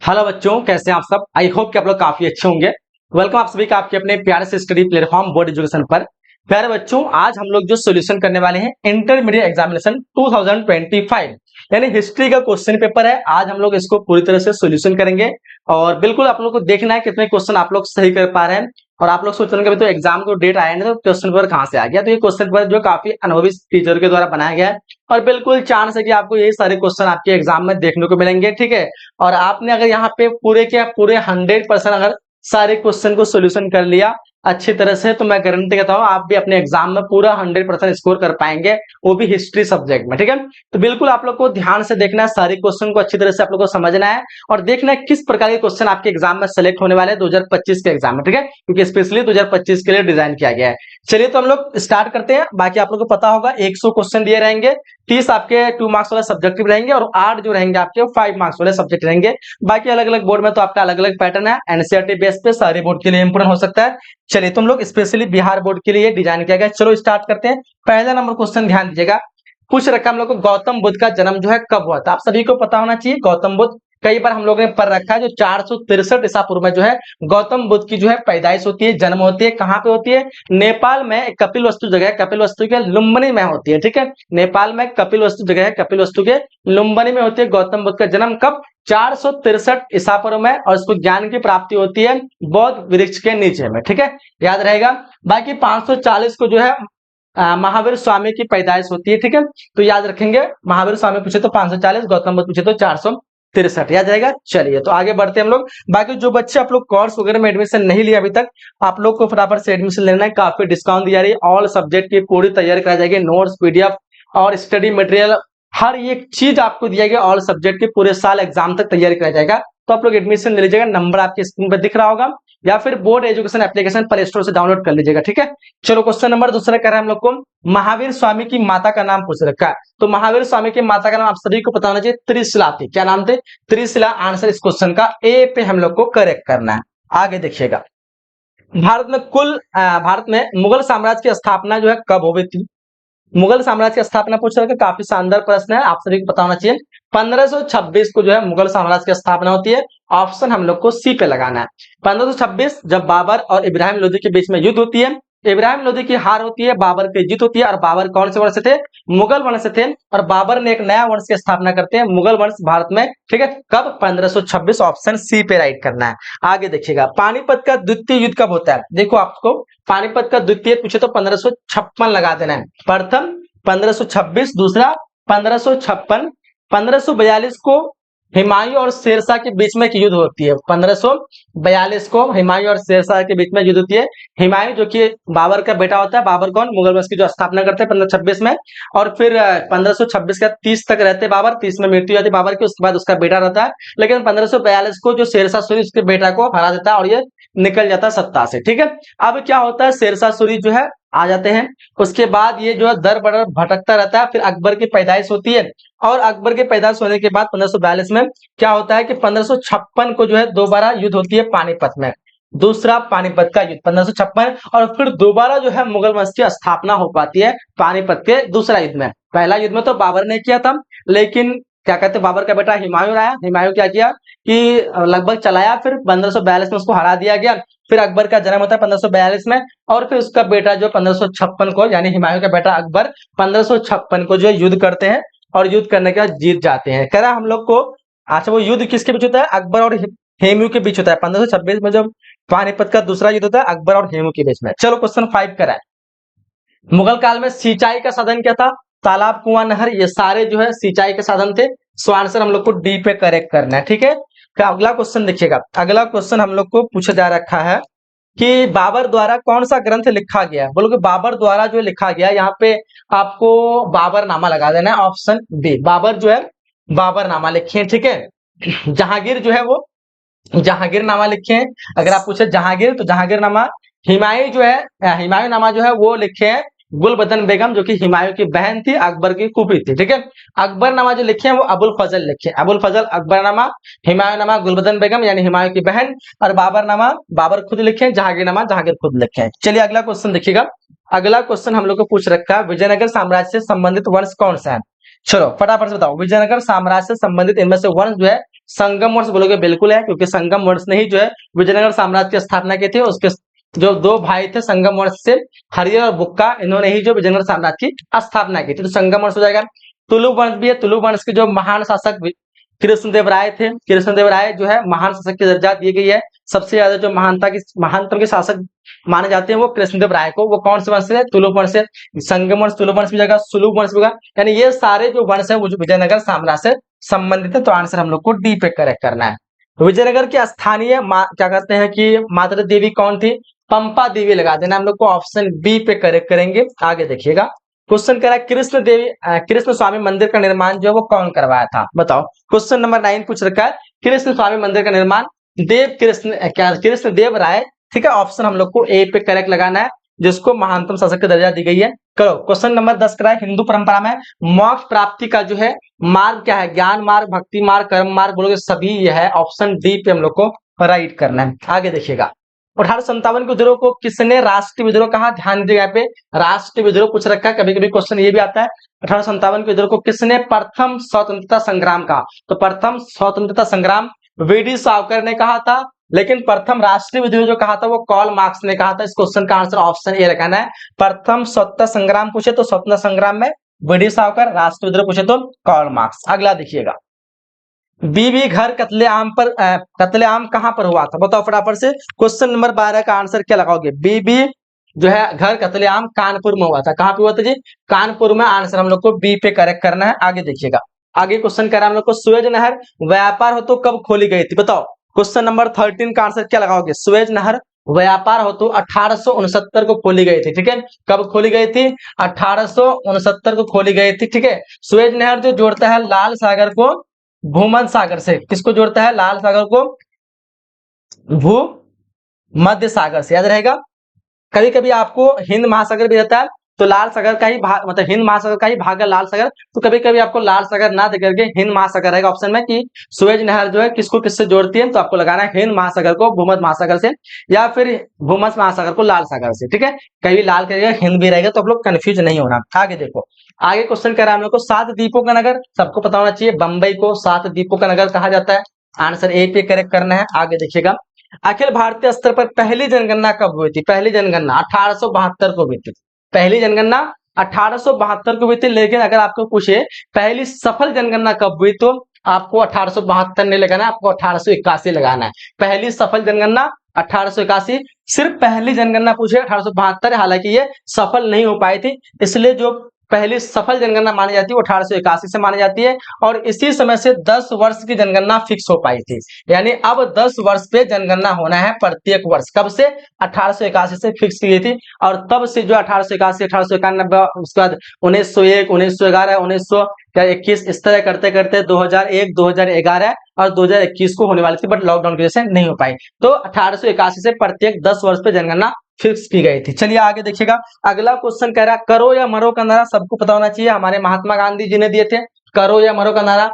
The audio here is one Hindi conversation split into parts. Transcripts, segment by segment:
हेलो बच्चों, कैसे हैं आप सब। आई होप कि आप लोग काफी अच्छे होंगे। वेलकम आप सभी का आपके अपने प्यारे से स्टडी प्लेटफॉर्म बोर्ड एजुकेशन पर। प्यारे बच्चों, आज हम लोग जो सॉल्यूशन करने वाले हैं इंटरमीडिएट एग्जामिनेशन 2025 यानी हिस्ट्री का क्वेश्चन पेपर है। आज हम लोग इसको पूरी तरह से सॉल्यूशन करेंगे और बिल्कुल आप लोग को देखना है कितने क्वेश्चन आप लोग सही कर पा रहे हैं। और आप लोग सोच रहे हैं तो एग्जाम को डेट आया नहीं तो क्वेश्चन पेपर कहाँ से आ गया। तो ये क्वेश्चन पेपर जो काफी अनुभवी टीचर के द्वारा बनाया गया है और बिल्कुल चांस है कि आपको यही सारे क्वेश्चन आपके एग्जाम में देखने को मिलेंगे। ठीक है, और आपने अगर यहाँ पे पूरे के पूरे 100% अगर सारे क्वेश्चन को सोल्यूशन कर लिया अच्छी तरह से, तो मैं गारंटी कहता हूँ आप भी अपने एग्जाम में पूरा 100% स्कोर कर पाएंगे, वो भी हिस्ट्री सब्जेक्ट में। ठीक है, तो बिल्कुल आप लोग को ध्यान से देखना है, सारे क्वेश्चन को अच्छी तरह से आप लोग को समझना है और देखना है किस प्रकार के क्वेश्चन आपके एग्जाम में सेलेक्ट होने वाले हैं 2025 के एग्जाम में। ठीक है, क्योंकि स्पेशली 2025 के लिए डिजाइन किया गया है। चलिए तो हम लोग स्टार्ट करते हैं। बाकी आप लोग को पता होगा 100 क्वेश्चन दिए रहेंगे, 30 आपके 2 मार्क्स वाले सब्जेक्टिव रहेंगे और 8 जो रहेंगे आपके 5 मार्क्स वाले सब्जेक्ट रहेंगे। बाकी अलग अलग बोर्ड में तो आपका अलग अलग पैटर्न है, एनसीईआरटी बेस पे सारे बोर्ड के लिए इंपोर्टेंट हो सकता है। चलिए तुम लोग स्पेशली बिहार बोर्ड के लिए डिजाइन किया गया। चलो स्टार्ट करते हैं। पहला नंबर क्वेश्चन ध्यान दीजिएगा, पूछ रखा हम लोग को गौतम बुद्ध का जन्म जो है कब हुआ था। आप सभी को पता होना चाहिए गौतम बुद्ध, कई बार हम लोग ने पढ़ रखा है जो 463 ईसा पूर्व में जो है गौतम बुद्ध की जो है पैदाइश होती है, जन्म होती है। कहाँ पे होती है? नेपाल में कपिल वस्तु जगह है, कपिल वस्तु के लुम्बिनी में होती है। ठीक है, नेपाल में कपिल वस्तु जगह है, कपिल वस्तु के लुम्बिनी में होती है गौतम बुद्ध का जन्म। कब? 463 ईसा पूर्व में। और इसको ज्ञान की प्राप्ति होती है बौद्ध वृक्ष के नीचे में। ठीक है, याद रहेगा। बाकी 540 को जो है महावीर स्वामी की पैदाइश होती है। ठीक है, तो याद रखेंगे, महावीर स्वामी पूछे तो 540, गौतम बुद्ध पूछे तो 463, याद रहेगा। चलिए तो आगे बढ़ते हैं हम लोग। बाकी जो बच्चे आप लोग कोर्स वगैरह में एडमिशन नहीं लिया अभी तक, आप लोग को फटाफट से एडमिशन लेना है। काफी डिस्काउंट दिया रही है, ऑल सब्जेक्ट की पूरी तैयारी कराई जाएगी, नोट्स, पीडीएफ और स्टडी मटेरियल हर एक चीज आपको दिया गया। ऑल सब्जेक्ट की पूरे साल एग्जाम तक तैयारी कराया जाएगा। तो आप लोग एडमिशन ले लीजिएगा, नंबर आपके स्क्रीन पर दिख रहा होगा या फिर board education application play store से डाउनलोड कर लीजिएगा। ठीक है, चलो क्वेश्चन नंबर दूसरा कर रहे हैं हम लोग को, महावीर स्वामी की माता का नाम पूछ रखा है। तो महावीर स्वामी की माता का नाम आप सभी को पता होना चाहिए, त्रिशिला थी। क्या नाम थे? त्रिशिला। आंसर इस क्वेश्चन का ए पे हम लोग को करेक्ट करना है। आगे देखिएगा, भारत में मुगल साम्राज्य की स्थापना जो है कब हुई थी? मुगल साम्राज्य की स्थापना पूछ रखा है, काफी शानदार प्रश्न है, आप सभी को पता होना चाहिए। 1526 को जो है मुगल साम्राज्य की स्थापना होती है। ऑप्शन हम लोग को सी पे लगाना है। 1526 जब बाबर और इब्राहिम लोदी के बीच में युद्ध होती है, इब्राहिम लोदी की हार होती है, बाबर की जीत होती है। और बाबर कौन से वंश से थे? मुगल वंश से थे। और बाबर ने एक नया वंश की स्थापना करते हैं, मुगल वंश भारत में। ठीक है, कब? 1526। ऑप्शन सी पे राइट करना है। आगे देखिएगा, पानीपत का द्वितीय युद्ध कब होता है? देखो आपको पानीपत का द्वितीय पूछे तो 1556 लगा देना है। प्रथम 1526, दूसरा 1556। 1542 को हुमायूं और शेरशाह के बीच में एक युद्ध होती है। 1542 को हुमायूं और शेरशाह के बीच में युद्ध होती है। हुमायूं जो कि बाबर का बेटा होता है, बाबर कौन? मुगल वंश की जो स्थापना करते हैं 1526 में। और फिर 1526 का 30 तक रहते बाबर, 30 में मृत्यु जाती है बाबर की, उसके बाद उसका बेटा रहता है। लेकिन 1542 को जो शेरशाह सूरी उसके बेटा को हरा देता है और ये निकल जाता है सत्ता से। ठीक है, अब क्या होता है, शेरशाह सूरी जो है आ जाते हैं। उसके बाद ये जो है दर बदर भटकता रहता है। फिर अकबर की पैदाइश होती है और अकबर के पैदाइश होने के बाद 1542 में क्या होता है कि 1556 को जो है दोबारा युद्ध होती है पानीपत में, दूसरा पानीपत का युद्ध 1556। और फिर दोबारा जो है मुगल वंश की स्थापना हो पाती है पानीपत के दूसरा युद्ध में। पहला युद्ध में तो बाबर ने किया था, लेकिन क्या कहते हैं बाबर का बेटा हुमायूं आया, हुमायूं क्या किया कि लगभग चलाया, फिर 1542 में उसको हरा दिया गया। फिर अकबर का जन्म होता है 1542 में और फिर उसका बेटा जो 1556 को, यानी हुमायूं का बेटा अकबर 1556 को जो युद्ध करते हैं और युद्ध करने के बाद जीत जाते हैं। कह रहा हम लोग को, अच्छा वो युद्ध किसके बीच होता है? अकबर और हुमायूं के बीच होता है। 1526 में जब पानीपत का दूसरा युद्ध होता है अकबर और हुमायूं के बीच में। चलो क्वेश्चन 5 करा है, मुगल काल में सिंचाई का साधन क्या था? तालाब, कुआं, नहर, ये सारे जो है सिंचाई के साधन थे। सो आंसर हम लोग को डी पे करेक्ट करना है। ठीक है, अगला क्वेश्चन देखिएगा, अगला क्वेश्चन हम लोग को पूछा जा रखा है कि बाबर द्वारा कौन सा ग्रंथ लिखा गया है? बोलो कि बाबर द्वारा जो लिखा गया, यहाँ पे आपको बाबरनामा लगा देना है। ऑप्शन बी, बाबर जो है बाबरनामा लिखे। ठीक है, जहांगीर जो है वो जहांगीरनामा लिखे हैं। अगर आप पूछे जहांगीर तो जहांगीरनामा। हुमायूं जो है हुमायूं नामा जो है वो लिखे हैं गुलबदन बेगम, जो कि हुमायूं की बहन थी, अकबर की फूफी थी। ठीक है, अकबरनामा जो लिखे हैं वो अबुल फजल लिखे, अबुल फजल अकबरनामा। हुमायूंनामा गुलबदन बेगम यानी हुमायूं की बहन। और बाबरनामा बाबर खुद लिखे, जहांगीरनामा जहांगीर खुद लिखे। चलिए अगला क्वेश्चन देखिएगा, अगला क्वेश्चन हम लोग को पूछ रखा है, विजयनगर साम्राज्य से संबंधित वंश कौन सा है? चलो फटाफट से बताओ, विजयनगर साम्राज्य से संबंधित इनमें से वंश जो है संगम वंश बोलोगे बिल्कुल है, क्योंकि संगम वंश ने ही जो है विजयनगर साम्राज्य की स्थापना की थी। उसके जो दो भाई थे संगम वंश से, हरिहर और बुक्का, इन्होंने ही जो विजयनगर साम्राज्य की स्थापना की थी। तो संगम वंश हो जाएगा। तुलु वंश भी है। तुलु वंश के जो महान शासक कृष्णदेव राय थे, कृष्णदेव राय जो है महान शासक की दर्जा दी गई है। सबसे ज्यादा जो महानतम के शासक माने जाते हैं वो कृष्णदेव राय को। वो कौन से वंश से? तुलु वंश से। संगम वंश, तुलु वंश भी जाएगा, सुलु वंश भी होगा। यानी ये सारे जो वंश है वो विजयनगर साम्राज्य से संबंधित है। तो आंसर हम लोग को डी पे करेक्ट करना है। विजयनगर की स्थानीय क्या कहते हैं कि मातृ देवी कौन थी? पंपा देवी लगा देना हम लोग को। ऑप्शन बी पे करेक्ट करेंगे। आगे देखिएगा, क्वेश्चन कह रहा है कृष्ण देवी कृष्ण स्वामी मंदिर का निर्माण जो है वो कौन करवाया था? बताओ। क्वेश्चन नंबर 9 पूछ रखा है, कृष्ण स्वामी मंदिर का निर्माण देव कृष्ण क्या कृष्ण देव राय। ठीक है, ऑप्शन हम लोग को ए पे करेक्ट लगाना है, जिसको महानतम शासक का दर्जा दी गई है। करो। क्वेश्चन नंबर 10 करा है, हिंदू परंपरा में मोक्ष प्राप्ति का जो है मार्ग क्या है? ज्ञान मार्ग, भक्ति मार्ग, कर्म मार्ग बोलोगे सभी यह है। ऑप्शन डी पे हम लोग को राइट करना है। आगे देखिएगा, 1857 के विद्रोह को किसने राष्ट्रीय विद्रोह कहा? ध्यान दीजिएगा, यहाँ पे राष्ट्रीय विद्रोह पूछ रखा है। कभी कभी क्वेश्चन ये भी आता है, 1857 के विद्रोह को किसने प्रथम स्वतंत्रता संग्राम कहा? तो प्रथम स्वतंत्रता संग्राम वीडी सावरकर ने कहा था, लेकिन प्रथम राष्ट्रीय विद्रोह जो कहा था वो कार्ल मार्क्स ने कहा था। इस क्वेश्चन का आंसर ऑप्शन ए लगाना है। प्रथम स्वतंत्रता संग्राम पूछे तो स्वतंत्रता संग्राम में वीडी सावरकर, राष्ट्रीय विद्रोह पूछे तो कार्ल मार्क्स। अगला देखिएगा, बीबी घर कत्लेआम कहां पर हुआ था? बताओ फटाफट से। क्वेश्चन नंबर 12 का आंसर क्या लगाओगे? बीबी जो है घर कत्लेआम कानपुर में हुआ था। कहां पे हुआ था जी? कानपुर में। आंसर हम लोग को बी पे करेक्ट करना है। आगे देखिएगा, आगे क्वेश्चन कर रहा है हम लोग को, सुएज नहर व्यापार हो तो कब खोली गई थी? बताओ। क्वेश्चन नंबर 13 का आंसर क्या लगाओगे? सुएज नहर व्यापार हो तो 1869 को खोली गई थी। ठीक है, कब खोली गई थी? 1869 को खोली गई थी। ठीक है, सुएज नहर जो जोड़ता है लाल सागर को भूमध्य सागर से, किसको जोड़ता है? लाल सागर को भू मध्य सागर से, याद रहेगा। कभी कभी आपको हिंद महासागर भी रहता है, तो लाल सागर का ही भाग, मतलब हिंद महासागर का ही भाग है लाल सागर। तो कभी कभी आपको लाल सागर ना देकर के हिंद महासागर रहेगा ऑप्शन में, कि सुएज नहर जो है किसको किससे जोड़ती है, तो आपको लगाना है हिंद महासागर को भूमध्य महासागर से, या फिर भूमध्य महासागर को लाल सागर से। ठीक है, कभी लाल करेगा हिंद भी रहेगा, तो आप लोग कंफ्यूज नहीं होना। आगे देखो, आगे क्वेश्चन कर रहा है हम लोग को, 7 द्वीपों का नगर सबको पता होना चाहिए, बंबई को 7 द्वीपों का नगर कहा जाता है। आंसर ए पे करेक्ट करना है। आगे देखिएगा, अखिल भारतीय स्तर पर पहली जनगणना कब हुई थी? पहली जनगणना 1872 को हुई थी। पहली जनगणना 1872 को हुई थी, लेकिन अगर आपको पूछे पहली सफल जनगणना कब हुई, तो आपको 1872 नहीं लगाना, आपको 1881 लगाना है। पहली सफल जनगणना 1881। सिर्फ पहली जनगणना पूछे 1872, हालांकि ये सफल नहीं हो पाई थी, इसलिए जो पहली सफल जनगणना मानी जाती है वो 1881 से मानी जाती है। और इसी समय से 10 वर्ष की जनगणना फिक्स हो पाई थी। यानी अब 10 वर्ष पे जनगणना होना है प्रत्येक वर्ष। कब से? 1881 से फिक्स की गई थी। और तब से जो 1881, 1891, उसके बाद 1901, 1911, 1921, इस तरह करते करते 2001, 2011 और 2021 को होने वाली थी, बट लॉकडाउन की वजह से नहीं हो पाई। तो 1881 से प्रत्येक 10 वर्ष पे जनगणना फिक्स की गई थी। चलिए आगे देखिएगा, अगला क्वेश्चन कह रहा है, करो या मरो का नारा सबको पता होना चाहिए, हमारे महात्मा गांधी जी ने दिए थे। करो या मरो का नारा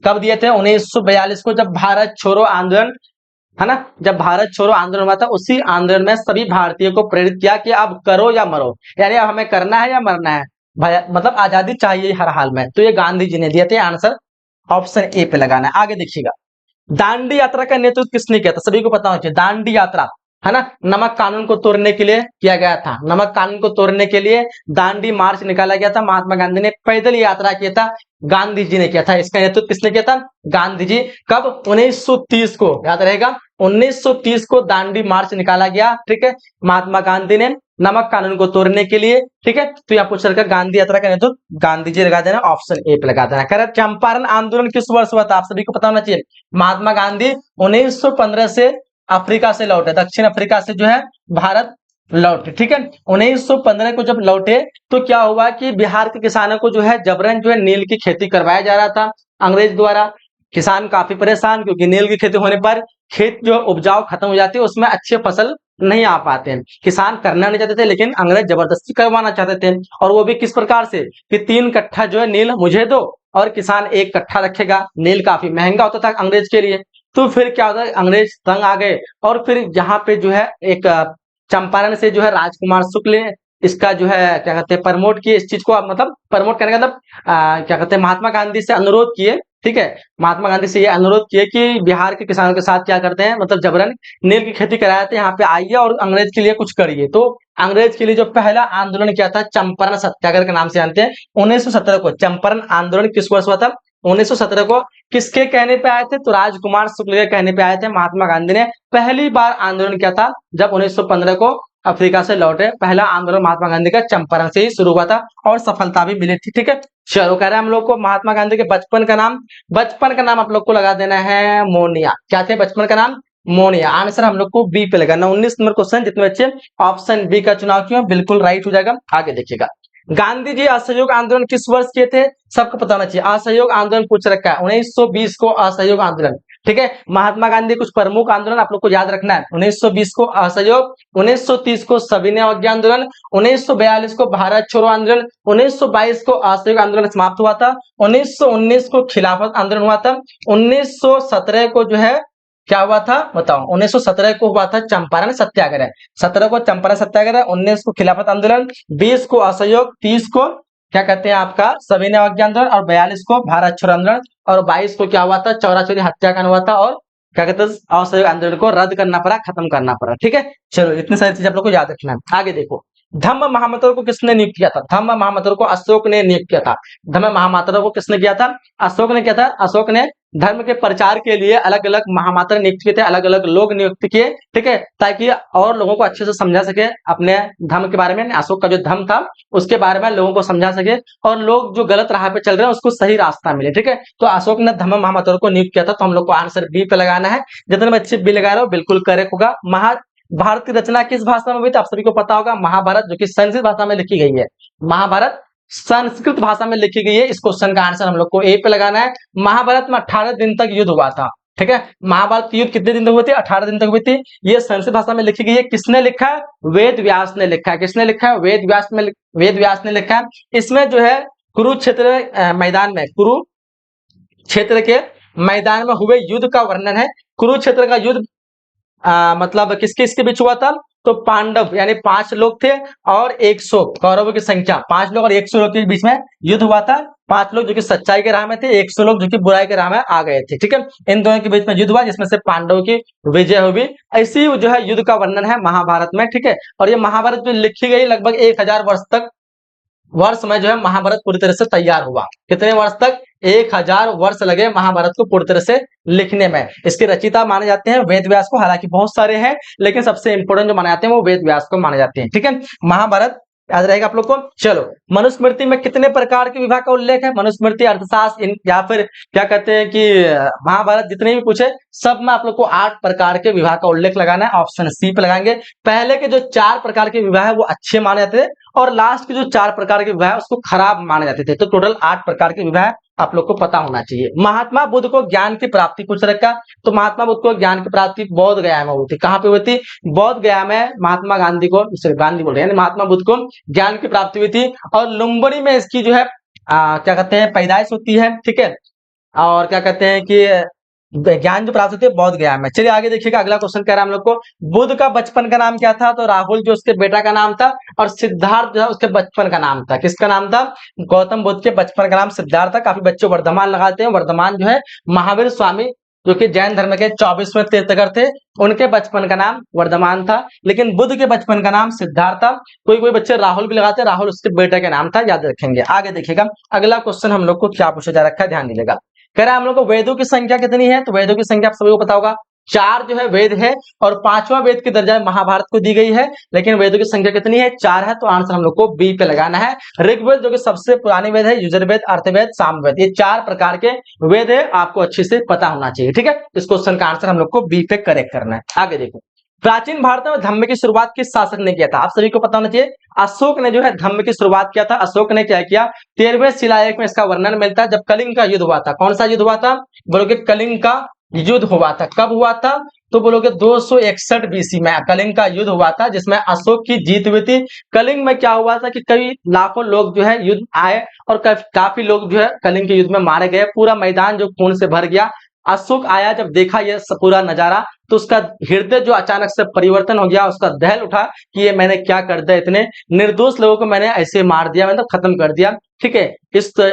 कब दिए थे? 1942 को, जब भारत छोड़ो आंदोलन, है ना, जब भारत छोड़ो आंदोलन हुआ था, उसी आंदोलन में सभी भारतीयों को प्रेरित किया कि अब करो या मरो, यानी अब हमें करना है या मरना है भाई, मतलब आजादी चाहिए हर हाल में। तो ये गांधी जी ने दिए थे। आंसर ऑप्शन ए पे लगाना है। आगे देखिएगा, दांडी यात्रा का नेतृत्व किसने किया था? सभी को पता होना चाहिए। दांडी यात्रा, है ना, नमक कानून को तोड़ने के लिए किया गया था। नमक कानून को तोड़ने के लिए दांडी मार्च निकाला गया था। महात्मा गांधी ने पैदल यात्रा किया था, गांधी जी ने किया था। इसका नेतृत्व किसने किया था? गांधी जी। कब? 1930 को, याद रहेगा, 1930 को दांडी मार्च निकाला गया। ठीक है, महात्मा गांधी ने नमक कानून को तोड़ने के लिए। ठीक है, तो यहाँ पूछ रखा गांधी यात्रा का नेतृत्व गांधी जी लगा देना, ऑप्शन ए पे लगा देना। कह रहा चंपारण आंदोलन किस वर्ष हुआ था? आप सभी को पता होना चाहिए। महात्मा गांधी 1915 से अफ्रीका से लौटे, दक्षिण अफ्रीका से जो है भारत लौटे। ठीक है, 1915 को जब लौटे तो क्या हुआ कि बिहार के किसानों को जो है जबरन जो है नील की खेती करवाया जा रहा था अंग्रेज द्वारा। किसान काफी परेशान, क्योंकि नील की खेती होने पर खेत जो उपजाऊ खत्म हो जाती है, उसमें अच्छे फसल नहीं आ पाते हैं। किसान करना नहीं चाहते थे, लेकिन अंग्रेज जबरदस्ती करवाना चाहते थे। और वो भी किस प्रकार से कि 3 कट्ठा जो है नील मुझे दो और किसान 1 कट्ठा रखेगा। नील काफी महंगा होता था अंग्रेज के लिए। तो फिर क्या होता है, अंग्रेज तंग आ गए और फिर यहाँ पे जो है एक चंपारण से जो है राजकुमार शुक्ल इसका जो है क्या कहते हैं प्रमोट किए इस चीज को, मतलब प्रमोट करने का मतलब क्या कहते हैं महात्मा गांधी से अनुरोध किए ठीक है। महात्मा गांधी से ये अनुरोध किए कि बिहार के किसानों के साथ क्या करते हैं, मतलब जबरन नील की खेती कराते हैं, यहाँ पे आइए और अंग्रेज के लिए कुछ करिए। तो अंग्रेज के लिए जो पहला आंदोलन किया था चंपारण सत्याग्रह के नाम से जानते हैं, 1917 को। चंपारण आंदोलन किस वर्ष हुआ था? 1917 को। किसके कहने पे आए थे? तो राजकुमार शुक्ल के कहने पे आए थे। महात्मा गांधी ने पहली बार आंदोलन किया था जब 1915 को अफ्रीका से लौटे। पहला आंदोलन महात्मा गांधी का चंपारण से ही शुरू हुआ था और सफलता भी मिली थी। ठीक है, चलो कह रहे हैं हम लोग को महात्मा गांधी के बचपन का नाम, बचपन का नाम आप लोग को लगा देना है मोनिया। क्या थे बचपन का नाम? मोनिया। आंसर हम लोग को बी पे लगाना। 19 नंबर क्वेश्चन, जितने बच्चे ऑप्शन बी का चुनाव किए बिल्कुल राइट हो जाएगा। आगे देखिएगा, गांधी जी असहयोग आंदोलन किस वर्ष किए थे? सबको पता होना चाहिए। असहयोग आंदोलन पूछ रखा है 1920 को, असहयोग आंदोलन। ठीक है, महात्मा गांधी कुछ प्रमुख आंदोलन आप लोग को याद रखना है। 1920 को असहयोग, 1930 को सविनय अवज्ञा आंदोलन, 1942 को भारत छोड़ो आंदोलन, 1922 को असहयोग आंदोलन समाप्त हुआ था, 1919 को खिलाफत आंदोलन हुआ था, 1917 को जो है क्या हुआ था बताओ? 1917 को हुआ था चंपारण सत्याग्रह। 17 को चंपारण सत्याग्रह, 19 को खिलाफत आंदोलन, 20 को असहयोग, 30 को क्या कहते हैं आपका सविनय अवज्ञा आंदोलन, और 42 को भारत छोड़ो आंदोलन, और 22 को क्या हुआ था? चौरा-चौरी हत्याकांड हुआ था और क्या कहते हैं असहयोग आंदोलन को रद्द करना पड़ा, खत्म करना पड़ा। ठीक है, चलो इतनी सारी चीजें आप लोग को याद रखना है। आगे देखो, धम्म महामंत्र को किसने नियुक्त किया था? धम्म महामंत्र को अशोक ने नियुक्त किया था। धम्म महामंत्र को किसने किया था? अशोक ने किया था। अशोक ने धर्म के प्रचार के लिए अलग अलग महामात्र नियुक्त किए थे, अलग अलग लोग नियुक्त किए। ठीक है, ताकि और लोगों को अच्छे से समझा सके अपने धर्म के बारे में। अशोक का जो धर्म था उसके बारे में लोगों को समझा सके और लोग जो गलत राह पे चल रहे हैं उसको सही रास्ता मिले। ठीक है, तो अशोक ने धम्म महामंत्र को नियुक्त किया था। तो हम लोग को आंसर बी पे लगाना है। जितने बच्चे बी लगा रहे हो बिल्कुल करेक्ट होगा। महाभारत की रचना किस भाषा में हुई थी? आप सभी को पता होगा। महाभारत जो कि संस्कृत भाषा में लिखी गई है, महाभारत संस्कृत भाषा में लिखी गई है। इस क्वेश्चन का आंसर हम लोग को ए पे लगाना है। महाभारत में 18 दिन तक युद्ध हुआ था। ठीक है, महाभारत युद्ध कितने दिन तक हुए थे? 18 दिन तक हुई थी। ये संस्कृत भाषा में लिखी गई है। किसने लिखा है? वेद व्यास ने लिखा है। किसने लिखा है? वेद व्यास ने लिखा है। इसमें जो है कुरुक्षेत्र मैदान में, कुरुक्षेत्र के मैदान में हुए युद्ध का वर्णन है। कुरुक्षेत्र का युद्ध मतलब किसके किसके बीच हुआ था? तो पांडव यानी 5 लोग थे और 100 कौरवों की संख्या, 5 लोग और 100 लोग के बीच में युद्ध हुआ था। 5 लोग जो कि सच्चाई के राह में थे, 100 लोग जो कि बुराई के राह में आ गए थे। ठीक है, इन दोनों के बीच में युद्ध हुआ जिसमें से पांडवों की विजय हुई। ऐसी जो है युद्ध का वर्णन है महाभारत में। ठीक है, और ये महाभारत जो लिखी गई लगभग 1000 वर्ष में जो है महाभारत पूरी तरह से तैयार हुआ। कितने वर्ष तक? 1000 वर्ष लगे महाभारत को पूरी तरह से लिखने में। इसके रचयिता माने जाते हैं वेद व्यास को। हालांकि बहुत सारे हैं लेकिन सबसे इंपोर्टेंट जो माने जाते हैं वो वेद व्यास को माने जाते हैं। ठीक है, महाभारत याद रहेगा आप लोग को। चलो, मनुस्मृति में कितने प्रकार के विभाग का उल्लेख है? मनुस्मृति, अर्थशास्त्र या फिर क्या कहते हैं कि महाभारत जितने भी पूछे सब में आप लोग को 8 प्रकार के विभाग का उल्लेख लगाना है। ऑप्शन सी पे लगाएंगे। पहले के जो 4 प्रकार के विवाह है वो अच्छे माने जाते थे और लास्ट के जो 4 प्रकार के विवाह है उसको खराब माने जाते थे। तो टोटल 8 प्रकार के विवाह आप लोग को पता होना चाहिए। महात्मा बुद्ध को ज्ञान की प्राप्ति पूछ रखा। तो महात्मा बुद्ध को ज्ञान की प्राप्ति बोध गया में हुई थी। कहाँ पे हुई थी? बोध गया में महात्मा गांधी को, गांधी बोल रहे हैं, महात्मा बुद्ध को ज्ञान की प्राप्ति हुई थी। और लुम्बिनी में इसकी जो है क्या कहते हैं पैदाइश होती है। ठीक है, और क्या कहते हैं कि ज्ञान जो प्राप्त होती है बोध गया में। चलिए आगे देखिएगा, अगला क्वेश्चन कह रहा है हम लोग को बुद्ध का बचपन का नाम क्या था? तो राहुल जो उसके बेटा का नाम था और सिद्धार्थ जो है उसके बचपन का नाम था। किसका नाम था? गौतम बुद्ध के बचपन का नाम सिद्धार्थ था। काफी बच्चे वर्धमान लगाते हैं। वर्धमान जो है महावीर स्वामी जो कि जैन धर्म के 24वें तीर्थंकर थे, उनके बचपन का नाम वर्धमान था। लेकिन बुद्ध के बचपन का नाम सिद्धार्थ था। कोई कोई बच्चे राहुल भी लगाते हैं, राहुल उसके बेटे का नाम था, याद रखेंगे। आगे देखिएगा अगला क्वेश्चन हम लोग को क्या पूछा जा रखा है, ध्यान दीजिएगा। कह रहा है हम लोग को वेदों की संख्या कितनी है? तो वेदों की संख्या आप सभी को पता होगा 4 जो है वेद है और 5वां वेद की दर्जा महाभारत को दी गई है। लेकिन वेदों की संख्या कितनी है? 4 है। तो आंसर हम लोग को बी पे लगाना है। ऋग्वेद जो कि सबसे पुरानी वेद है, यजुर्वेद, अर्थवेद, सामवेद, ये 4 प्रकार के वेद है, आपको अच्छे से पता होना चाहिए। ठीक है, इस क्वेश्चन का आंसर हम लोग को बी पे करेक्ट करना है। आगे देखो, प्राचीन भारत में धम्म की शुरुआत किस शासक ने किया था? आप सभी को पता होना चाहिए। अशोक ने जो है धम्म की शुरुआत किया था। अशोक ने क्या किया? 13वें शिलालेख में इसका वर्णन मिलता है जब कलिंग का युद्ध हुआ था। कौन सा युद्ध हुआ था? बोलोगे कलिंग का युद्ध हुआ था। कब हुआ था? तो बोलोगे 261 बीसी में कलिंग का युद्ध हुआ था जिसमें अशोक की जीत हुई थी। कलिंग में क्या हुआ था कि कई लाखों लोग जो है युद्ध आए और काफी लोग जो है कलिंग के युद्ध में मारे गए। पूरा मैदान जो खून से भर गया। अशोक आया, जब देखा ये पूरा नजारा तो उसका हृदय जो अचानक से परिवर्तन हो गया, उसका दहल उठा कि ये मैंने क्या कर दिया, इतने निर्दोष लोगों को मैंने ऐसे मार दिया, मतलब खत्म कर दिया। ठीक है,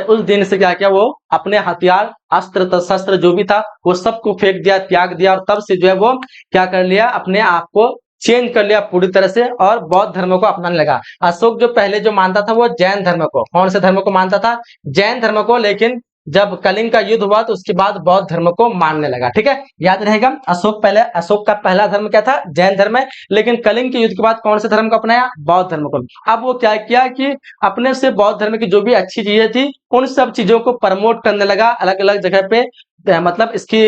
उस दिन से क्या किया, वो अपने हथियार, अस्त्र शस्त्र जो भी था वो सबको फेंक दिया, त्याग दिया, और तब से जो है वो क्या कर लिया, अपने आप को चेंज कर लिया पूरी तरह से और बौद्ध धर्म को अपनाने लगा। अशोक जो पहले जो मानता था वो जैन धर्म को, कौन से धर्म को मानता था, जैन धर्म को, लेकिन जब कलिंग का युद्ध हुआ तो उसके बाद बौद्ध धर्म को मानने लगा। ठीक है, याद रहेगा, अशोक का पहला धर्म क्या था, जैन धर्म है, लेकिन कलिंग के युद्ध के बाद कौन से धर्म को अपनाया, बौद्ध धर्म को। अब वो क्या किया कि अपने से बौद्ध धर्म की जो भी अच्छी चीजें थी उन सब चीजों को प्रमोट करने लगा, अलग अलग जगह पे मतलब इसकी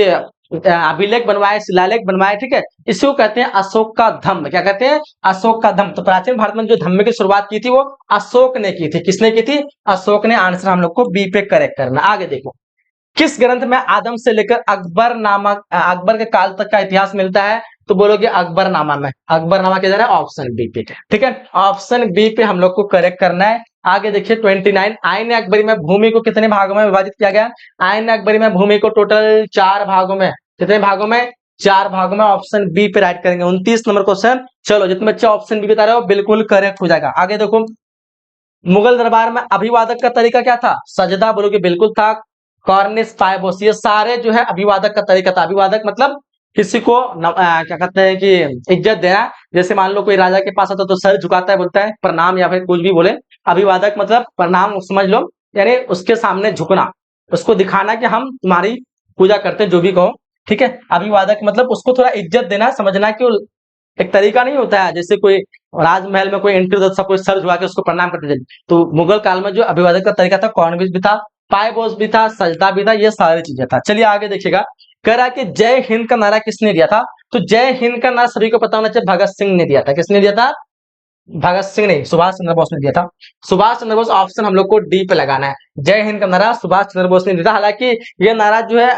अभिलेख बनवाए, शिलालेख बनवाए। ठीक है, इसको कहते हैं अशोक का धम्म। क्या कहते हैं, अशोक का धम्म। तो प्राचीन भारत में जो धम्म की शुरुआत की थी वो अशोक ने की थी। किसने की थी, अशोक ने। आंसर हम लोग को बी पे करेक्ट करना। आगे देखो, किस ग्रंथ में आदम से लेकर अकबर नामक अकबर के काल तक का इतिहास मिलता है, तो बोलोगे अकबरनामा में। अकबरनामा किधर है, ऑप्शन बी पे। ठीक है, ऑप्शन बी पे हम लोग को करेक्ट करना है। आगे देखिए 29, आईन अकबरी में भूमि को कितने भागों में विभाजित किया गया, आईन अकबरी में भूमि को टोटल 4 भागों में, कितने भागों में, 4 भागों में। ऑप्शन बी पे राइट करेंगे। 29 नंबर क्वेश्चन। चलो, जितने बच्चे ऑप्शन बी बता रहे हो बिल्कुल करेक्ट हो जाएगा। आगे देखो, मुगल दरबार में अभिवादक का तरीका क्या था, सजदा, बोलोगे बिल्कुल था। कॉर्निश, पायबोस, ये सारे जो है अभिवादक का तरीका था। अभिवादक मतलब किसी को क्या कहते हैं कि इज्जत देना। जैसे मान लो कोई राजा के पास आता तो सर झुकाता है, बोलता है प्रणाम, या फिर कुछ भी बोले। अभिवादक मतलब प्रणाम समझ लो, यानी उसके सामने झुकना, उसको दिखाना कि हम तुम्हारी पूजा करते हैं, जो भी कहो। ठीक है, अभिवादक मतलब उसको थोड़ा इज्जत देना, समझना कि एक तरीका नहीं होता है, जैसे कोई राजमहल में कोई एंट्री होता सब कोई सर झुका के उसको प्रणाम करते थे। तो मुगल काल में जो अभिवादक का तरीका था, कॉर्निश भी था, पायबोस भी था, सजदा भी था, ये सारी चीजें था। चलिए आगे देखिएगा, कह रहा कि जय हिंद का नारा किसने दिया था, तो जय हिंद का नारा सभी को पता होना चाहिए, भगत सिंह ने दिया था। किसने दिया था, भगत सिंह नहीं, सुभाष चंद्र बोस ने दिया था। सुभाष चंद्र बोस, ऑप्शन हम लोग को डी पे लगाना है। जय हिंद का नारा सुभाष चंद्र बोस ने दिया था। हालांकि ये नारा जो है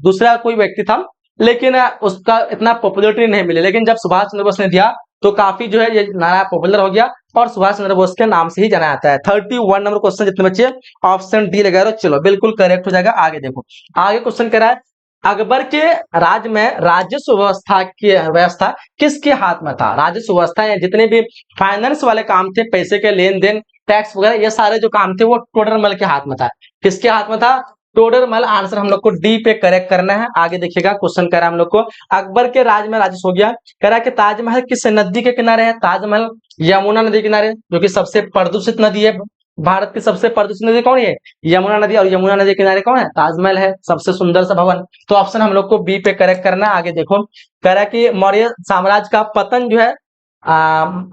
दूसरा कोई व्यक्ति था, लेकिन उसका इतना पॉपुलरिटी नहीं मिली, लेकिन जब सुभाष चंद्र बोस ने दिया तो काफी जो है ये नारा पॉपुलर हो गया और सुभाष चंद्र बोस के नाम से ही जाना जाता है। 31 नंबर क्वेश्चन, जितने बच्चे ऑप्शन डी लगा रहे हो, चलो बिल्कुल करेक्ट हो जाएगा। आगे देखो, आगे क्वेश्चन कह रहा है अकबर के राज में राजस्व व्यवस्था किसके हाथ में था। राजस्व व्यवस्था या जितने भी फाइनेंस वाले काम थे, पैसे के लेन देन, टैक्स वगैरह, ये सारे जो काम थे वो टोडरमल के हाथ में था। किसके हाथ में था, टोडरमल। आंसर हम लोग को डी पे करेक्ट करना है। आगे देखिएगा, क्वेश्चन कह रहा है हम लोग को अकबर के राज में राजस्व हो गया। कह रहा है कि ताजमहल किस नदी के किनारे है, ताजमहल यमुना नदी के किनारे, जो कि सबसे प्रदूषित नदी है। भारत की सबसे प्रदूषित नदी कौन है, यमुना नदी, और यमुना नदी के किनारे कौन है, ताजमहल है, सबसे सुंदर सा भवन। तो ऑप्शन हम लोग को बी पे करेक्ट करना है। आगे देखो, कह रहा है कि मौर्य साम्राज्य का पतन जो है,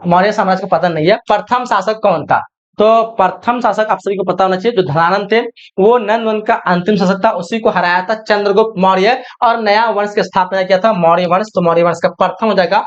मौर्य साम्राज्य का पतन नहीं है, प्रथम शासक कौन था। तो प्रथम शासक आप सभी को पता होना चाहिए, जो धनानंद थे, वो नंद वंश का अंतिम शासक था, उसी को हराया था चंद्रगुप्त मौर्य, और नया वंश की स्थापना किया था, मौर्य वंश। तो मौर्य वंश का प्रथम हो जाएगा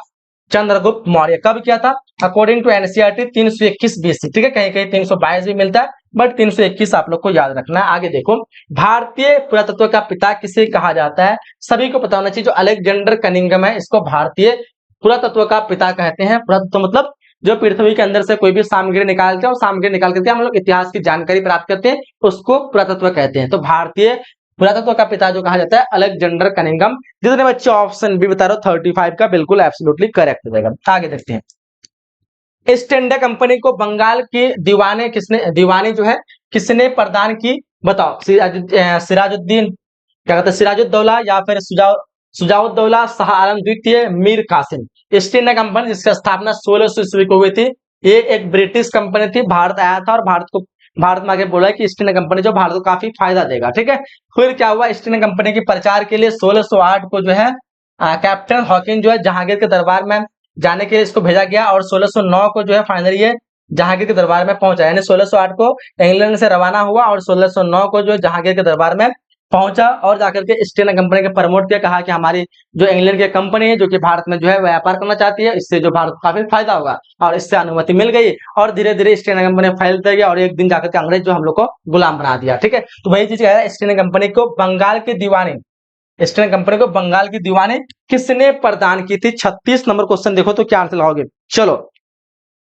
चंद्रगुप्त मौर्य। कब किया था, अकॉर्डिंग टू एनसीईआरटी 321 बीसी। ठीक है, कहीं कहीं 322 भी मिलता है, बट 321 आप लोग को याद रखना है। आगे देखो, भारतीय पुरातत्व का पिता किसे कहा जाता है, सभी को पता होना चाहिए, जो अलेक्जेंडर कनिंघम है, इसको भारतीय पुरातत्व का पिता कहते हैं। पुरातत्व मतलब जो पृथ्वी के अंदर से कोई भी सामग्री निकालते हैं, और सामग्री निकाल करके हम लोग इतिहास की जानकारी प्राप्त करते हैं, उसको पुरातत्व कहते हैं। तो भारतीय पुरातत्व का पिता जो कहा जाता है अलेक्जेंडर कनिंघम। जितने बच्चे ऑप्शन बी बता रहे हो 35 का बिल्कुल एब्सोल्युटली करेक्ट हो जाएगा। आगे देखते हैं, ईस्ट इंडिया कंपनी को बंगाल की दीवानी जो है किसने प्रदान की, बताओ। सिराजुद्दीन, क्या कहते हैं, सिराजुद्दौला, या फिर सुजाउद्दौला, शाह आलम द्वितीय, Mir Qasim. East India Company जिसकी स्थापना 1600 ईस्वी को हुई थी, ये एक ब्रिटिश कंपनी थी, भारत आया था और भारत में आगे बोला कि ईस्ट इंडिया कंपनी जो भारत को काफी फायदा देगा। ठीक है, फिर क्या हुआ, ईस्ट इंडिया कंपनी के प्रचार के लिए 1608 को जो है कैप्टन हॉकिंस जो है जहांगीर के दरबार में जाने के लिए इसको भेजा गया, और 1609 को जो है फाइनली ये जहांगीर के दरबार में पहुंचा। यानी 1608 को इंग्लैंड से रवाना हुआ और 1609 को जो जहांगीर के दरबार में पहुंचा, और जाकर के ईस्ट इंडिया कंपनी के प्रमोट किया, कहा कि हमारी जो इंग्लैंड की कंपनी है जो कि भारत में जो है व्यापार करना चाहती है, इससे जो भारत को काफी फायदा होगा, और इससे अनुमति मिल गई, और धीरे धीरे ईस्ट इंडिया कंपनी फैलते गया, और एक दिन जाकर के अंग्रेज जो हम लोग को गुलाम बना दिया। ठीक है, तो वही चीज कह रहा है, ईस्ट इंडिया कंपनी को बंगाल की दीवानी, ईस्ट इंडिया कंपनी को बंगाल की दीवानी किसने प्रदान की थी। 36 नंबर क्वेश्चन देखो तो क्या आंसर लगाओगे, चलो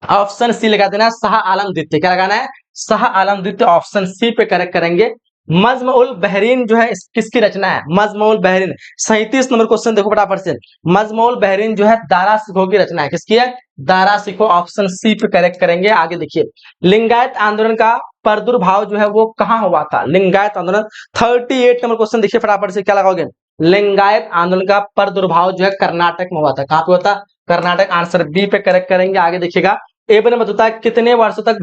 ऑप्शन सी लगा देना, शाह आलम द्वितीय। क्या लगाना है, शाह आलम द्वितीय, ऑप्शन सी पे करेक्ट करेंगे। मजमउल बहरीन जो है किसकी रचना है? मजमउल बहरीन 37 नंबर क्वेश्चन देखो फटाफट से। मजमउल बहरीन जो है दारा सिखो की रचना है। किसकी है? दारा सिखो, ऑप्शन सी पे करेक्ट करेंगे। आगे देखिए, लिंगायत आंदोलन का प्रादुर्भाव जो है वो कहाँ हुआ था? लिंगायत आंदोलन 38 नंबर क्वेश्चन देखिए फटाफट से, क्या लगाओगे? लिंगायत आंदोलन का प्रादुर्भाव जो है कर्नाटक में हुआ था। कहाँ पे हुआ था? कर्नाटक, आंसर बी पे करेक्ट करेंगे। आगे देखिएगा, इब्न बतूता कितने वर्षों तक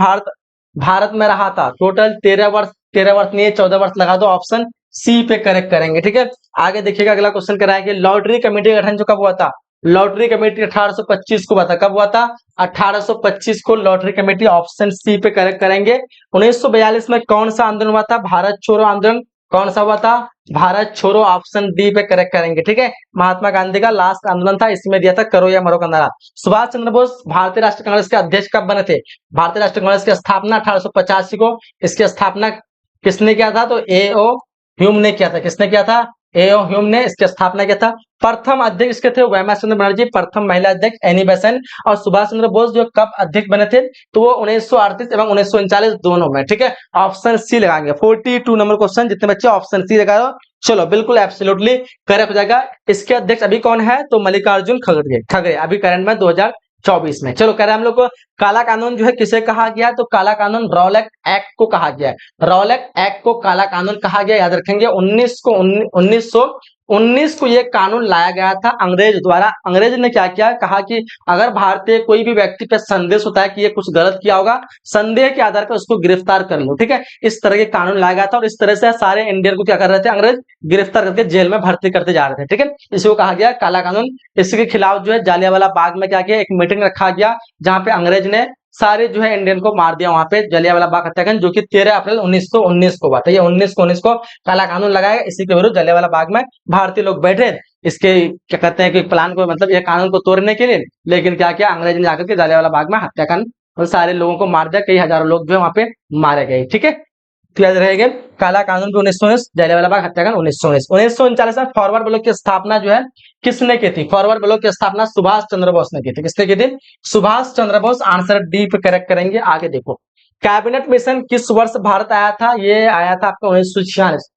भारत में रहा था? टोटल 13 वर्ष, 13 वर्ष नहीं 14 वर्ष लगा दो, ऑप्शन सी पे करेक्ट करेंगे। ठीक है, आगे देखिएगा, अगला क्वेश्चन कराएंगे, लॉटरी कमेटी का गठन जो कब हुआ था? लॉटरी कमेटी 1825 को हुआ था। कब हुआ था? 1825 को लॉटरी कमेटी, ऑप्शन सी पे करेक्ट करेंगे। 1942 में कौन सा आंदोलन हुआ था? भारत छोड़ो आंदोलन। कौन सा हुआ था? भारत छोड़ो, ऑप्शन डी पे करेक्ट करेंगे। ठीक है, महात्मा गांधी का लास्ट आंदोलन था, इसमें दिया था करो या मरो का नारा। सुभाष चंद्र बोस भारतीय राष्ट्रीय कांग्रेस के अध्यक्ष कब बने थे? भारतीय राष्ट्रीय कांग्रेस की स्थापना 1885 को। इसकी स्थापना किसने किया था? तो ए.ओ. ह्यूम ने किया था। किसने किया था? ए.ओ. ह्यूम ने इसकी स्थापना किया था। प्रथम अध्यक्ष के थे वैमा चंद्र बनर्जी, प्रथम महिला अध्यक्ष एनी बेसेंट। और सुभाष चंद्र बोस जो कब अध्यक्ष बने थे? तो वो 1938 एवं 1939 दोनों में। ठीक है, ऑप्शन सी लगाएंगे। 42 नंबर क्वेश्चन, जितने बच्चे ऑप्शन सी लगा रहे हो, चलो बिल्कुल एब्सोल्युटली करेक्ट हो जाएगा। इसके अध्यक्ष अभी कौन है? तो मल्लिकार्जुन खड़गे, अभी करंट में 2024 में। चलो कह रहे हैं हम लोग को, काला कानून जो है किसे कहा गया? तो काला कानून रॉलेट एक्ट को कहा गया है। रॉलेट एक्ट को काला कानून कहा गया, याद रखेंगे। 1919 को ये कानून लाया गया था अंग्रेज द्वारा। अंग्रेज ने क्या किया? कहा कि अगर भारतीय कोई भी व्यक्ति पे संदेश होता है कि ये कुछ गलत किया होगा, संदेह के आधार पर उसको गिरफ्तार कर लो। ठीक है, इस तरह के कानून लाया गया था, और इस तरह से सारे इंडियन को क्या कर रहे थे? अंग्रेज गिरफ्तार करके जेल में भर्ती करते जा रहे थे। ठीक है, इसको कहा गया काला कानून। इसके खिलाफ जो है जालियांवाला बाग में क्या किया? एक मीटिंग रखा गया, जहां पे अंग्रेज ने सारे जो है इंडियन को मार दिया वहां पे, जलियांवाला बाग हत्याकांड, जो कि 13 अप्रैल 1919 को हुआ था। ये 1919 को काला कानून लगाया, इसी के विरुद्ध जलियांवाला बाग में भारतीय लोग बैठे इसके क्या कहते हैं कि प्लान को, मतलब ये कानून को तोड़ने के लिए। लेकिन क्या किया? अंग्रेज ने जाकर के जलियांवाला बाग में हत्याकांड और सारे लोगों को मार दिया, कई हजारों लोग जो है वहां पे मारे गए। ठीक है, तो याद रहेगा, काला कानून भी 1919, जलियांवाला बाग हत्याकांड 1919। 1939 में फॉरवर्ड ब्लॉक की स्थापना जो है किसने की थी? फॉरवर्ड ब्लॉक की स्थापना सुभाष चंद्र बोस ने की थी। किसने की थी? सुभाष चंद्र बोस, आंसर डी पे करेक्ट करेंगे। आगे देखो, कैबिनेट मिशन किस वर्ष भारत आया था? ये आया था आपका 1946।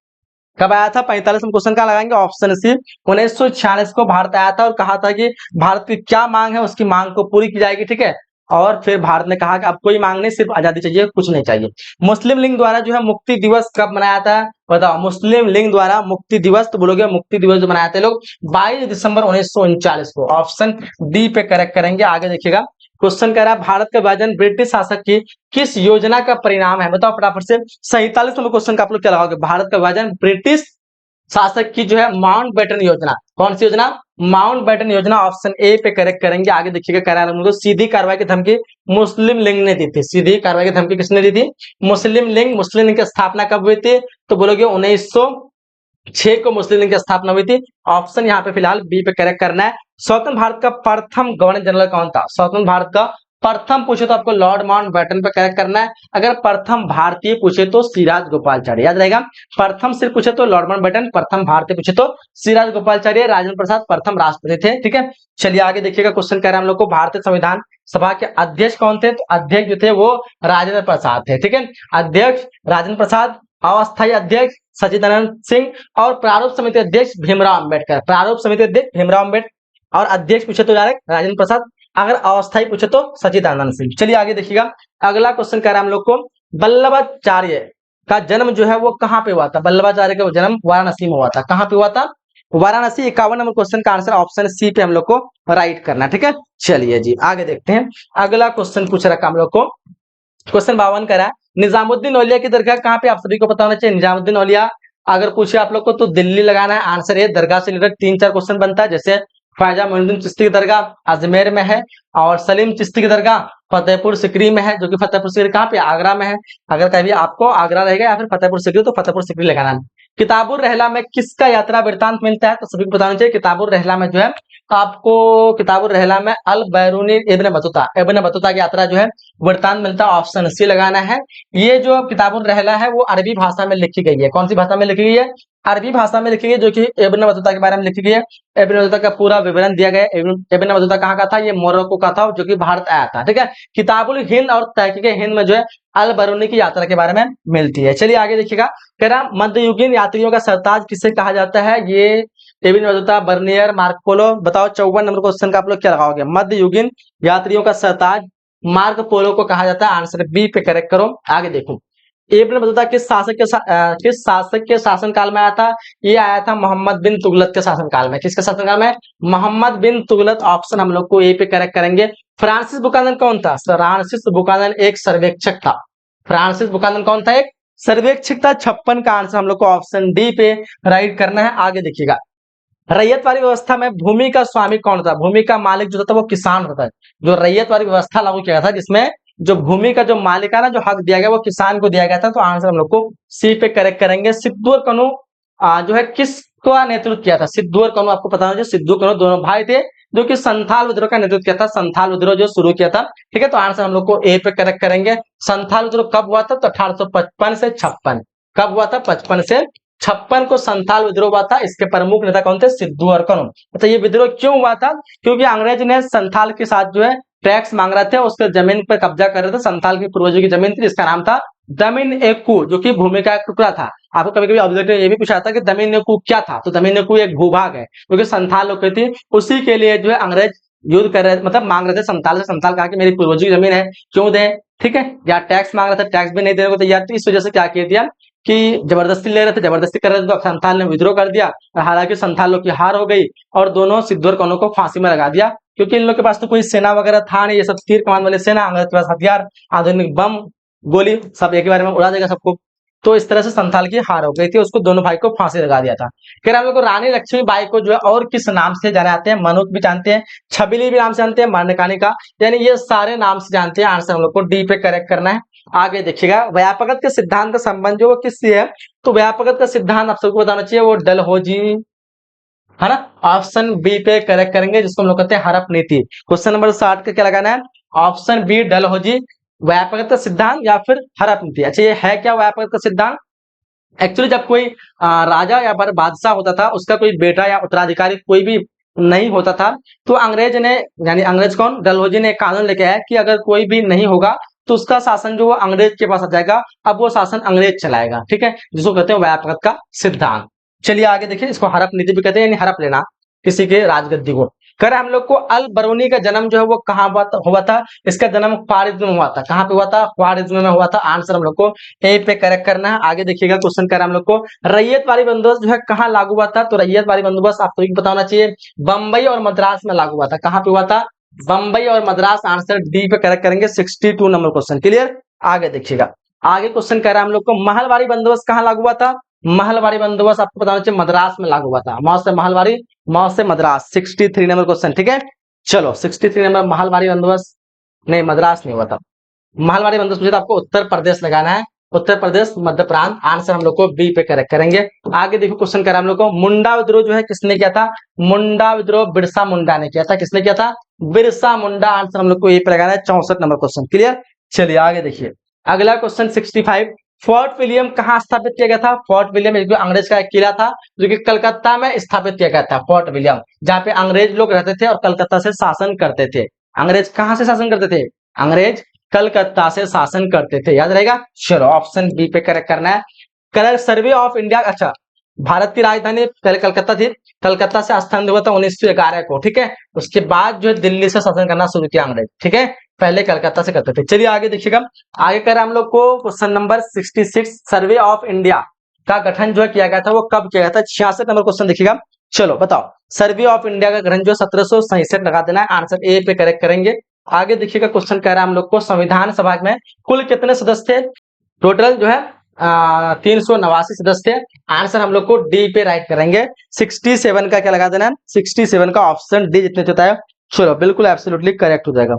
कब आया था? 45 में क्वेश्चन का लगाएंगे, ऑप्शन सी। 1946 को भारत आया था, और कहा था कि भारत की क्या मांग है, उसकी मांग को पूरी की जाएगी। ठीक है, और फिर भारत ने कहा कि अब कोई मांग नहीं, सिर्फ आजादी चाहिए, कुछ नहीं चाहिए। मुस्लिम लीग द्वारा जो है मुक्ति दिवस कब मनाया था? बताओ, मुस्लिम लीग द्वारा मुक्ति दिवस, तो बोलोगे मुक्ति दिवस जो मनाए थे लोग 22 दिसंबर 1939 को, ऑप्शन डी पे करेक्ट करेंगे। आगे देखिएगा, क्वेश्चन कह रहा है भारत का विभाजन ब्रिटिश शासक की किस योजना का परिणाम है? बताओ फटाफट से। 47 नंबर क्वेश्चन का आप लोग क्या लगाओगे? भारत का विभाजन ब्रिटिश शासक की जो है माउंटबेटन योजना। कौन सी योजना? माउंटबेटन योजना, ऑप्शन ए पे करेक्ट करेंगे। आगे देखिएगा, कह रहा है तो सीधी कार्रवाई की धमकी मुस्लिम लीग ने दी थी। सीधी कार्रवाई की धमकी किसने दी थी? मुस्लिम लीग। मुस्लिम लीग की स्थापना कब हुई थी? तो बोलोगे 1906 को मुस्लिम लीग की स्थापना हुई थी। ऑप्शन यहाँ पे फिलहाल बी पे करेक्ट करना है। स्वतंत्र भारत का प्रथम गवर्नर जनरल कौन था? स्वतंत्र भारत का प्रथम पूछे तो आपको लॉर्ड माउंटबेटन पे करेक्ट करना है। अगर प्रथम भारतीय पूछे तो सिराज गोपालचारी, याद रहेगा। प्रथम सिर्फ पूछे तो लॉर्ड माउंटबेटन, प्रथम भारतीय पूछे तो सिराज गोपालचारी, राजेंद्र प्रसाद प्रथम राष्ट्रपति थे। ठीक है, चलिए आगे देखिएगा, क्वेश्चन कह रहे हैं हम लोग को भारतीय संविधान सभा के अध्यक्ष कौन थे? तो अध्यक्ष जो थे वो राजेंद्र प्रसाद थे। ठीक है, अध्यक्ष राजेंद्र प्रसाद, अस्थायी अध्यक्ष सच्चिदानंद सिंह, और प्रारूप समिति अध्यक्ष भीमराव अम्बेडकर। प्रारूप समिति अध्यक्ष भीमराव अम्बेडकर, और अध्यक्ष पूछे तो डायरेक्ट राजेंद्र प्रसाद, अगर अस्थायी पूछे तो सच्चिदानंद सिंह। चलिए आगे देखिएगा, अगला क्वेश्चन कह रहा है हम लोग को, वल्लभाचार्य का जन्म जो है वो कहाँ पे हुआ था? वल्लभाचार्य का जन्म वाराणसी में हुआ था। कहाँ पे हुआ था? वाराणसी। 51 नंबर क्वेश्चन का आंसर ऑप्शन सी पे हम लोग को राइट करना। ठीक है, चलिए जी आगे देखते हैं। अगला क्वेश्चन पूछ रखा हम लोग को, क्वेश्चन 52 कह रहा है, निजामुद्दीन औलिया की दरगाह कहाँ पे? आप सभी को पता होना चाहिए। निजामुद्दीन औलिया अगर पूछे आप लोग को तो दिल्ली लगाना है। आंसर है दरगाह से रिलेटेड 3-4 क्वेश्चन बनता है, जैसे ख्वाजा मोइनुद्दीन चिश्ती की दरगाह अजमेर में है, और सलीम चिश्ती की दरगाह फतेहपुर सिकरी में है, जो कि फतेहपुर सिकरी कहाँ पे? आगरा में है। अगर कभी आपको आगरा रहेगा या फिर फतेहपुर सिकरी, तो फतेहपुर सिकरी लगाना है। किताबुर रहला में किसका यात्रा वृत्तांत मिलता है? तो सभी को बताना चाहिए। किताबुर रहला में जो है आपको, किताबुर रहला में अल बैरूनी इब्न बतूता की यात्रा जो है वृत्तांत मिलता है। ऑप्शन सी लगाना है। ये जो किताबुर रहला है वो अरबी भाषा में लिखी गई है। कौन सी भाषा में लिखी गई है? अरबी भाषा में लिखी गई, जो कि इब्न बतूता के बारे में लिखी गई है। इब्न बतूता का पूरा विवरण दिया गया है। इब्न बतूता कहाँ का था? ये मोरक्को का था, जो कि भारत आया था। ठीक है, किताबुल हिंद और तहकीक हिंद में जो है अल बरूनी की यात्रा के बारे में मिलती है। चलिए आगे देखिएगा, कह रहा मध्ययुगीन यात्रियों का सरताज किसे कहा जाता है? ये इब्न बतूता, बर्नियर, मार्को, बताओ 54 नंबर क्वेश्चन का आप लोग क्या लगाओगे? मध्ययुगीन यात्रियों का सरताज मार्को पोलो को कहा जाता है। आंसर बी पे करेक्ट करो। आगे देखो, इब्न बतूता किस शासक के शासन काल में आया था? ये आया था मोहम्मद बिन तुगलक के शासन काल में। किसके शासन काल में? मोहम्मद बिन तुगलक। ऑप्शन हम लोग को ए पे करेक्ट करेंगे। फ्रांसिस बुकानन कौन था? फ्रांसिस बुकानन एक सर्वेक्षक था। फ्रांसिस बुकानन कौन था? एक सर्वेक्षक था। 56 का आंसर हम लोग को ऑप्शन डी पे राइट करना है। आगे देखिएगा, रैयतवाड़ी व्यवस्था में भूमि का स्वामी कौन था? भूमि का मालिक जो था वो किसान होता है। जो रैयतवाड़ी व्यवस्था लागू किया था, जिसमें जो भूमि का जो मालिकाना जो हक दिया गया वो किसान को दिया गया था। तो आंसर हम लोग को सी पे करेक्ट करेंगे। सिद्धू और कन्हू जो है किसका नेतृत्व किया था? सिद्धू और कन्हू आपको पता होना चाहिए। सिद्धू कन्हू दोनों भाई थे, जो कि संथाल विद्रोह का नेतृत्व किया था। संथाल विद्रोह जो शुरू किया था। ठीक है, तो आंसर हम लोग को ए पे करेक्ट करेंगे। संथाल विद्रोह कब हुआ था? तो 1855 से 56। कब हुआ था? 55 से 56 को संथाल विद्रोह हुआ था। इसके प्रमुख नेता कौन थे? सिद्धू और कन्हू। तो ये विद्रोह क्यों हुआ था? क्योंकि अंग्रेज ने संथाल के साथ जो है टैक्स मांग रहे थे, उसके जमीन पर कब्जा कर रहे थे। संथाल की पूर्वजों की जमीन थी, जिसका नाम था दमिन एकू, जो कि भूमि का एक टुकड़ा था। आपको कभी कभी ऑब्जेक्टिव ये भी पूछा था कि दमिन एकू क्या था? तो दमिन एकू एक भूभाग है, क्योंकि संथाल लोग की थी। उसी के लिए जो है अंग्रेज युद्ध कर रहे, मतलब मांग रहे थे संथाल से। संथाल कहा कि मेरी पूर्वजों की जमीन है, क्यों दें? ठीक है, या टैक्स मांग रहे थे, टैक्स भी नहीं देने को तैयार थे। इस वजह से क्या किया दिया कि जबरदस्ती ले रहे थे, जबरदस्ती कर रहे थे, तो संथाल ने विद्रोह कर दिया। हालांकि संथाल लोग की हार हो गई और दोनों सिद्धू और कन्हू को फांसी में लगा दिया, क्योंकि इन लोग के पास तो कोई सेना वगैरह था नहीं। ये सब तीर कमान वाले सेना, अंग्रेज के पास हथियार, आधुनिक बम, गोली, सब एक ही बारे में उड़ा देगा सबको। तो इस तरह से संथाल की हार हो गई थी, उसको दोनों भाई को फांसी लगा दिया था। फिर हम लोग को रानी लक्ष्मीबाई को जो है और किस नाम से जाने जाते हैं? मनोक भी जानते हैं, छबीली भी नाम से जानते हैं, मर्णकानिका, यानी ये सारे नाम से जानते हैं। आंसर हम लोग को डी पे करेक्ट करना है। आगे देखिएगा, व्यापकता के सिद्धांत का संबंध जो वो किससे है? तो व्यापकता का सिद्धांत आप सबको बताना चाहिए, वो डलहौजी है ना। ऑप्शन बी पे करेक्ट करेंगे, जिसको हम लोग कहते हैं हड़प नीति। क्वेश्चन नंबर 60 का क्या लगाना है? ऑप्शन बी डलहौजी व्यापकता सिद्धांत या फिर हड़प नीति। अच्छा, ये है क्या व्यापकता सिद्धांत? एक्चुअली जब कोई राजा या फिर बादशाह होता था, उसका कोई बेटा या उत्तराधिकारी कोई भी नहीं होता था, तो अंग्रेज ने, यानी अंग्रेज कौन? डलहौजी ने एक कानून लेके आया कि अगर कोई भी नहीं होगा तो उसका शासन जो वो अंग्रेज के पास आ जाएगा। अब वो शासन अंग्रेज चलाएगा। ठीक है, जिसको कहते हैं व्यापकता का सिद्धांत। चलिए आगे देखिए, इसको हड़प नीति भी कहते हैं, यानी हड़प लेना किसी के राजगद्दी को। कर हम लोग को अल बरूनी का जन्म जो है वो कहाँ हुआ था? इसका जन्म ख्वारिज्म में हुआ था। कहाँ पे हुआ था? ख्वारिज्म में हुआ था। आंसर हम लोग को ए पे करेक्ट करना है। आगे देखिएगा, क्वेश्चन कर हम लोग को रैयतवाड़ी बंदोबस्त जो है कहाँ लागू हुआ था? तो रैयतवाड़ी बंदोबस्त आपको भी बताना चाहिए, बंबई और मद्रास में लागू हुआ था। कहाँ पे हुआ था? बंबई और मद्रास। आंसर डी पे करेक्ट करेंगे। 62 नंबर क्वेश्चन क्लियर। आगे देखिएगा, आगे क्वेश्चन कर रहा है हम लोग को महलवाड़ी बंदोबस्त कहाँ लागू हुआ था? महलवाड़ी बंदोबस्त आपको बताना चाहिए मद्रास में लागू हुआ था। मौ से महलवाड़ी, मौ से मद्रास। 63 number question. ठीक है, चलो 63 नंबर महलवाड़ी बंदोबस्त, नहीं मद्रास नहीं हुआ था। महलवाड़ी बंदोबस्त मुझे तो आपको उत्तर प्रदेश लगाना है, उत्तर प्रदेश मध्य प्रांत। आंसर हम लोग को बी पे करेक्ट करेंगे। आगे देखो, क्वेश्चन कर हम लोग को मुंडा विद्रोह जो है किसने किया था? मुंडा विद्रोह बिरसा मुंडा ने किया था। किसने किया था? बिरसा मुंडा। आंसर हम लोग को ए पे लगाना है। 64 नंबर क्वेश्चन क्लियर। चलिए आगे देखिए, अगला क्वेश्चन 65, फोर्ट विलियम कहाँ स्थापित किया गया था? फोर्ट विलियम एक अंग्रेज का एक किला था, जो कि कलकत्ता में स्थापित किया गया था। फोर्ट विलियम, जहाँ पे अंग्रेज लोग रहते थे और कलकत्ता से शासन करते थे। अंग्रेज कहाँ से शासन करते थे? अंग्रेज कलकत्ता से शासन करते थे, याद रहेगा। चलो ऑप्शन बी पे करेक्ट करना है। कलर सर्वे ऑफ इंडिया, अच्छा, भारत की राजधानी पहले कलकत्ता थी, कलकत्ता से स्थान हुआ था 1911 को। ठीक है, उसके बाद जो है दिल्ली से शासन करना शुरू किया अंग्रेज। ठीक है, पहले कलकत्ता से करते थे। चलिए आगे देखिएगा, आगे कर हम लोग को question number 66, survey of India का गठन जो है किया गया था, वो कब किया गया था? 66 नंबर क्वेश्चन देखिएगा। चलो बताओ, सर्वे ऑफ इंडिया का गठन जो 1767 लगा देना है। आंसर ए पे करेक्ट करेंगे। आगे देखिएगा, क्वेश्चन कह रहा है हम लोग को संविधान सभा में कुल कितने सदस्य थे? टोटल जो है 389 सदस्य थे। आंसर हम लोग को डी पे राइट करेंगे। 67 का क्या लगा देना है? 67 का ऑप्शन डी जितने होता है। चलो बिल्कुल एब्सोल्युटली करेक्ट हो जाएगा।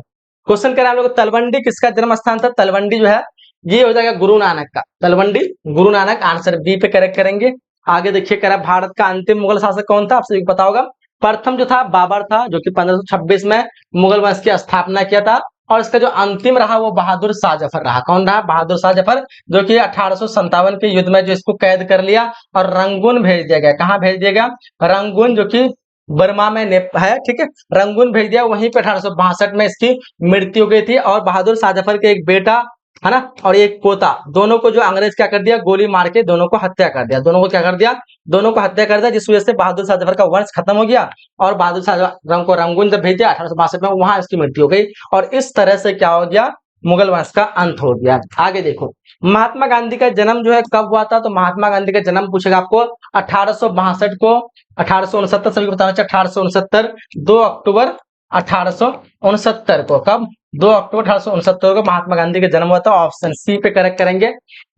क्वेश्चन कह रहा है हम लोग तलवंडी किसका जन्म स्थान था? तलवंडी जो है ये हो जाएगा गुरु नानक का। तलवंडी गुरु नानक। आंसर बी पे करेक्ट करेंगे। आगे देखिए, कह रहा है भारत का अंतिम मुगल शासक कौन था? आपसे पता होगा। प्रथम जो था बाबर था, जो कि 1526 में मुगल वंश की स्थापना किया था। और इसका जो अंतिम रहा वो बहादुर शाह जफर रहा। कौन रहा? बहादुर शाह जफर, जो कि 1857 के युद्ध में जो इसको कैद कर लिया और रंगून भेज दिया गया। कहाँ भेज दिया गया? रंगून, जो कि बर्मा में है, ठीक है, रंगून भेज दिया। वहीं पे 1862 में इसकी मृत्यु हो गई थी। और बहादुर शाह जफर के एक बेटा है ना और एक पोता, दोनों को जो अंग्रेज क्या कर दिया, गोली मार के दोनों को हत्या कर दिया। दोनों को क्या कर दिया? दोनों को हत्या कर दिया, जिस वजह से बहादुर शाह जफर का वंश खत्म हो गया। और बहादुर शाह जफर को रंगून जब भेज दिया 1862 में, वहां इसकी मृत्यु हो गई। और इस तरह से क्या हो गया? मुगल वंश का अंत हो गया। आगे देखो, महात्मा गांधी का जन्म जो है कब हुआ था? तो महात्मा गांधी का जन्म पूछेगा आपको 1862 को, 1869, सभी को बताना चाहिए 1869, 2 अक्टूबर 1869 को। कब? 2 अक्टूबर 1869 को महात्मा गांधी का जन्म हुआ था। ऑप्शन सी पे करेक्ट करेंगे।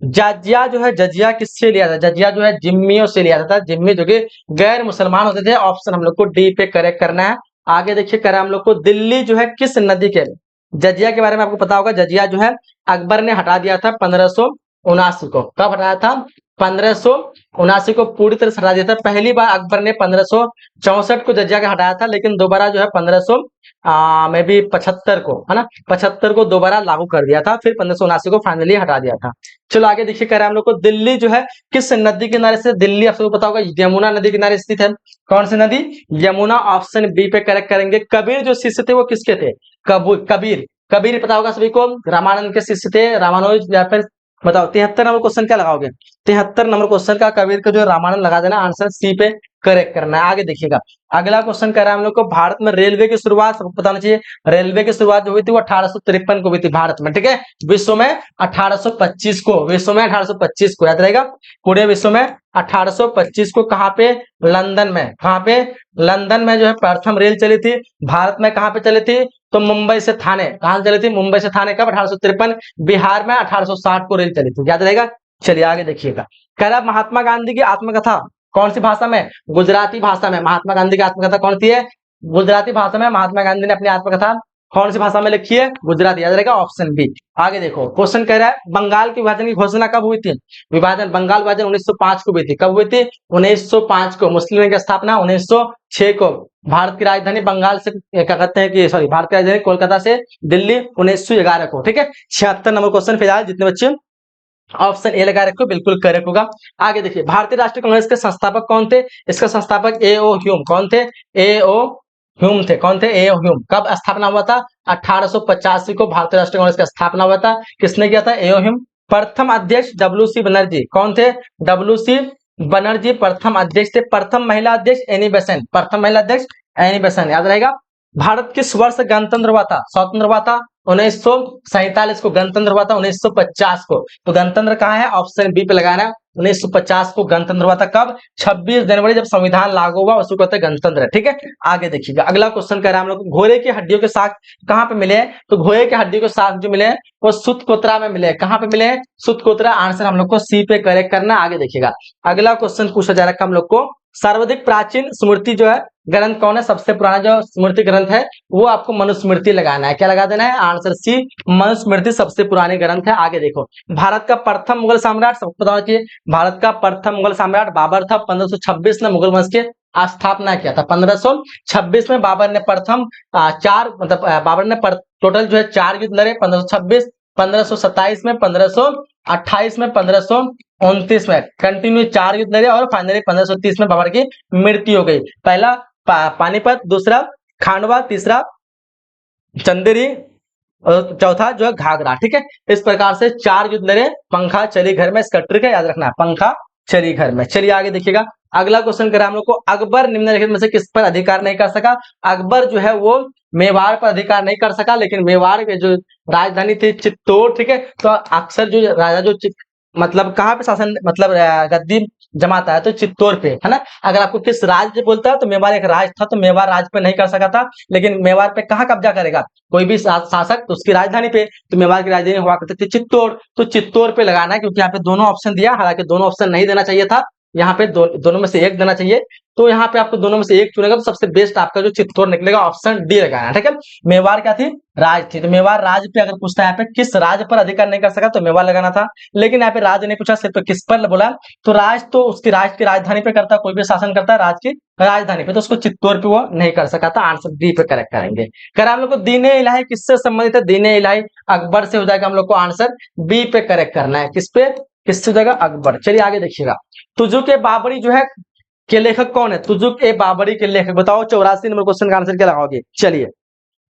जजिया जो है, जजिया किससे लिया था? जजिया जो है जिम्मियों से लिया था। जिम्मी जो कि गैर मुसलमान होते थे। ऑप्शन हम लोग को डी पे करेक्ट करना है। आगे देखिए, करें हम लोग को, दिल्ली जो है किस नदी के, जजिया के बारे में आपको पता होगा। जजिया जो है अकबर ने हटा दिया था 1579 को। कब हटाया था? 1579 को पूरी तरह से हटा दिया था। पहली बार अकबर ने 1564 को जजिया का हटाया था, लेकिन दोबारा जो है 1500 में भी 75 को, है ना, 75 को दोबारा लागू कर दिया था। फिर 1579 को फाइनली हटा दिया था। चलो आगे देखिए, कह रहे हैं हम लोग को, दिल्ली जो है किस नदी किनारे से, दिल्ली आप सबको पता होगा यमुना नदी किनारे स्थित है। कौन सी नदी? यमुना। ऑप्शन बी पे करेक्ट करेंगे। कबीर जो शिष्य थे वो किसके थे? कबीर। कबीर पता होगा सभी को, रामानंद के शिष्य थे, रामानुज। या फिर बताओ 73 नंबर क्वेश्चन क्या लगाओगे? 73 नंबर क्वेश्चन का कबीर का जो रामानंद लगा देना, आंसर सी पे करेक्ट करना है। आगे देखिएगा, अगला क्वेश्चन कर रहा है हम लोग को, भारत में रेलवे की शुरुआत सबको बताना चाहिए। रेलवे की शुरुआत जो हुई थी वो 1853 को हुई थी भारत में, ठीक है। विश्व में 1825 को, विश्व में 1825 को याद रहेगा। पूरे विश्व में 1825 को कहाँ पे? लंदन में। कहाँ पे? लंदन में जो है प्रथम रेल चली थी। भारत में कहाँ पे चली थी? तो मुंबई से थाने। कहाँ चली थी? मुंबई से थाने। कब? 1853। बिहार में 1860 को रेल चली थी, याद रहेगा। चलिए आगे देखिएगा, कह रहा महात्मा गांधी की आत्मकथा कौन सी भाषा में? गुजराती भाषा में। महात्मा गांधी की आत्मकथा कौन सी है? गुजराती भाषा में। महात्मा गांधी ने अपनी आत्मकथा कौन सी भाषा में लिखी है? गुजराती, याद रहेगा। Option B. आगे देखो, क्वेश्चन कह रहा है बंगाल के विभाजन की घोषणा कब हुई थी? बंगाल विभाजन 1905 को हुई थी। कब हुई थी? 1905 को। मुस्लिम लीग की स्थापना 1906 को। भारत की राजधानी बंगाल से, क्या कहते हैं कि, सॉरी, भारत की राजधानी कोलकाता से दिल्ली 1911 को, ठीक है। 76 नंबर क्वेश्चन। फिलहाल जितने बच्चे ऑप्शन ए लगा रखो, बिल्कुल करेक्ट होगा। आगे देखिए, भारतीय राष्ट्रीय कांग्रेस के संस्थापक कौन थे? इसका संस्थापक ए.ओ. ह्यूम। कौन थे? ए.ओ. ह्यूम थे। कौन थे? ए.ओ. ह्यूम। कब स्थापना हुआ था? 1885 को भारतीय राष्ट्रीय कांग्रेस का स्थापना हुआ था। किसने किया था? ए.ओ. ह्यूम। प्रथम अध्यक्ष डब्ल्यू.सी. बनर्जी। कौन थे? डब्ल्यू.सी. बनर्जी प्रथम अध्यक्ष थे। प्रथम महिला अध्यक्ष एनी बेसेंट। प्रथम महिला अध्यक्ष एनी बेसेंट, याद रहेगा। भारत किस वर्ष गणतंत्र हुआ था, स्वतंत्र हुआ था? 1947 को गणतंत्र हुआ था। 1950 को। तो गणतंत्र कहाँ है? ऑप्शन बी पे लगाना है। 1950 को गणतंत्र हुआ था। कब? 26 जनवरी, जब संविधान लागू हुआ, उसको कहते हैं गणतंत्र, ठीक है। आगे देखिएगा, अगला क्वेश्चन कह रहा है हम लोग, घोड़े की हड्डियों के साथ कहाँ पे मिले हैं? तो घोड़े की हड्डियों के साथ जो मिले हैं वो सुतकोत्रा में मिले हैं। कहाँ पे मिले हैं? सुतकोत्रा। आंसर हम लोग को सी पे करेक्ट करना। आगे देखिएगा, अगला क्वेश्चन पूछा जा रहा है हम लोग को, सर्वाधिक प्राचीन स्मृति जो है ग्रंथ कौन है? सबसे पुराना जो स्मृति ग्रंथ है वो आपको मनुस्मृति लगाना है। क्या लगा देना है? आंसर सी, मनुस्मृति सबसे पुराने ग्रंथ है। आगे देखो, भारत का प्रथम मुगल सम्राट सबको पता होना चाहिए। भारत का प्रथम मुगल सम्राट बाबर था। 1526 में मुगल वंश के स्थापना किया था। 1526 में बाबर ने प्रथम बाबर ने टोटल जो है 4 युद्ध लड़े। 1526, 1527 में, 1528 में, 1529 में कंटिन्यू 4 युद्ध लड़े और फाइनली 1530 में बाबर की मृत्यु हो गई। पहला पानीपत, दूसरा खांडवा, तीसरा चंदेरी और चौथा जो है घाघरा, ठीक है। इस प्रकार से 4 युद्ध लड़े। पंखा चली घर में, इसका ट्रिक है, याद रखना है, पंखा चली घर में। चलिए आगे देखिएगा, अगला क्वेश्चन करा हम लोग को, अकबर निम्नलिखित में से किस पर अधिकार नहीं कर सका? अकबर जो है वो मेवाड़ पर अधिकार नहीं कर सका, लेकिन मेवाड़ के जो राजधानी थी चित्तौड़, ठीक है। तो अक्सर जो राजा जो मतलब कहाँ पे शासन, मतलब गद्दी जमाता है तो चित्तौड़ पे, है ना। अगर आपको किस राज्य बोलता है तो मेवाड़ एक राज्य था, तो मेवाड़ राज्य पे नहीं कर सका था, लेकिन मेवाड़ पे कहाँ कब्जा करेगा कोई भी शासक? तो उसकी राजधानी पे। तो मेवाड़ की राजधानी हुआ करती थी चित्तौड़। तो चित्तौड़ पे लगाना है, क्योंकि यहाँ पे दोनों ऑप्शन दिया, हालांकि दोनों ऑप्शन नहीं देना चाहिए था। यहाँ पे दोनों में से एक देना चाहिए। तो यहाँ पे आपको दोनों में से एक चुनेगा तो सबसे बेस्ट आपका जो चित्तौड़ निकलेगा, ऑप्शन डी लगाना है। ठीक है, मेवाड़ क्या थी, राज थी, तो मेवाड़ राज पे अगर पूछता है यहाँ पे किस राज पर अधिकार नहीं कर सका तो मेवाड़ लगाना था। लेकिन यहाँ पे राज नहीं पूछा, सिर्फ किस पर बोला, तो राज तो उसकी राज की राजधानी पे करता, कोई भी शासन करता है राज की राजधानी पे, तो उसको चित्तौड़ पे वो नहीं कर सका था। आंसर डी पे करेक्ट करेंगे। कर हम लोग को दीने इलाही किससे संबंधित है, दीने इलाही अकबर से हो जाएगा, हम लोग को आंसर बी पे करेक्ट करना है। किस पे, किससे हो जाएगा, अकबर। चलिए आगे देखिएगा, तुजुक ए बाबरी जो है के लेखक कौन है, तुजुक ए बाबरी के लेखक बताओ। 84 नंबर क्वेश्चन का आंसर क्या लगाओगे। चलिए,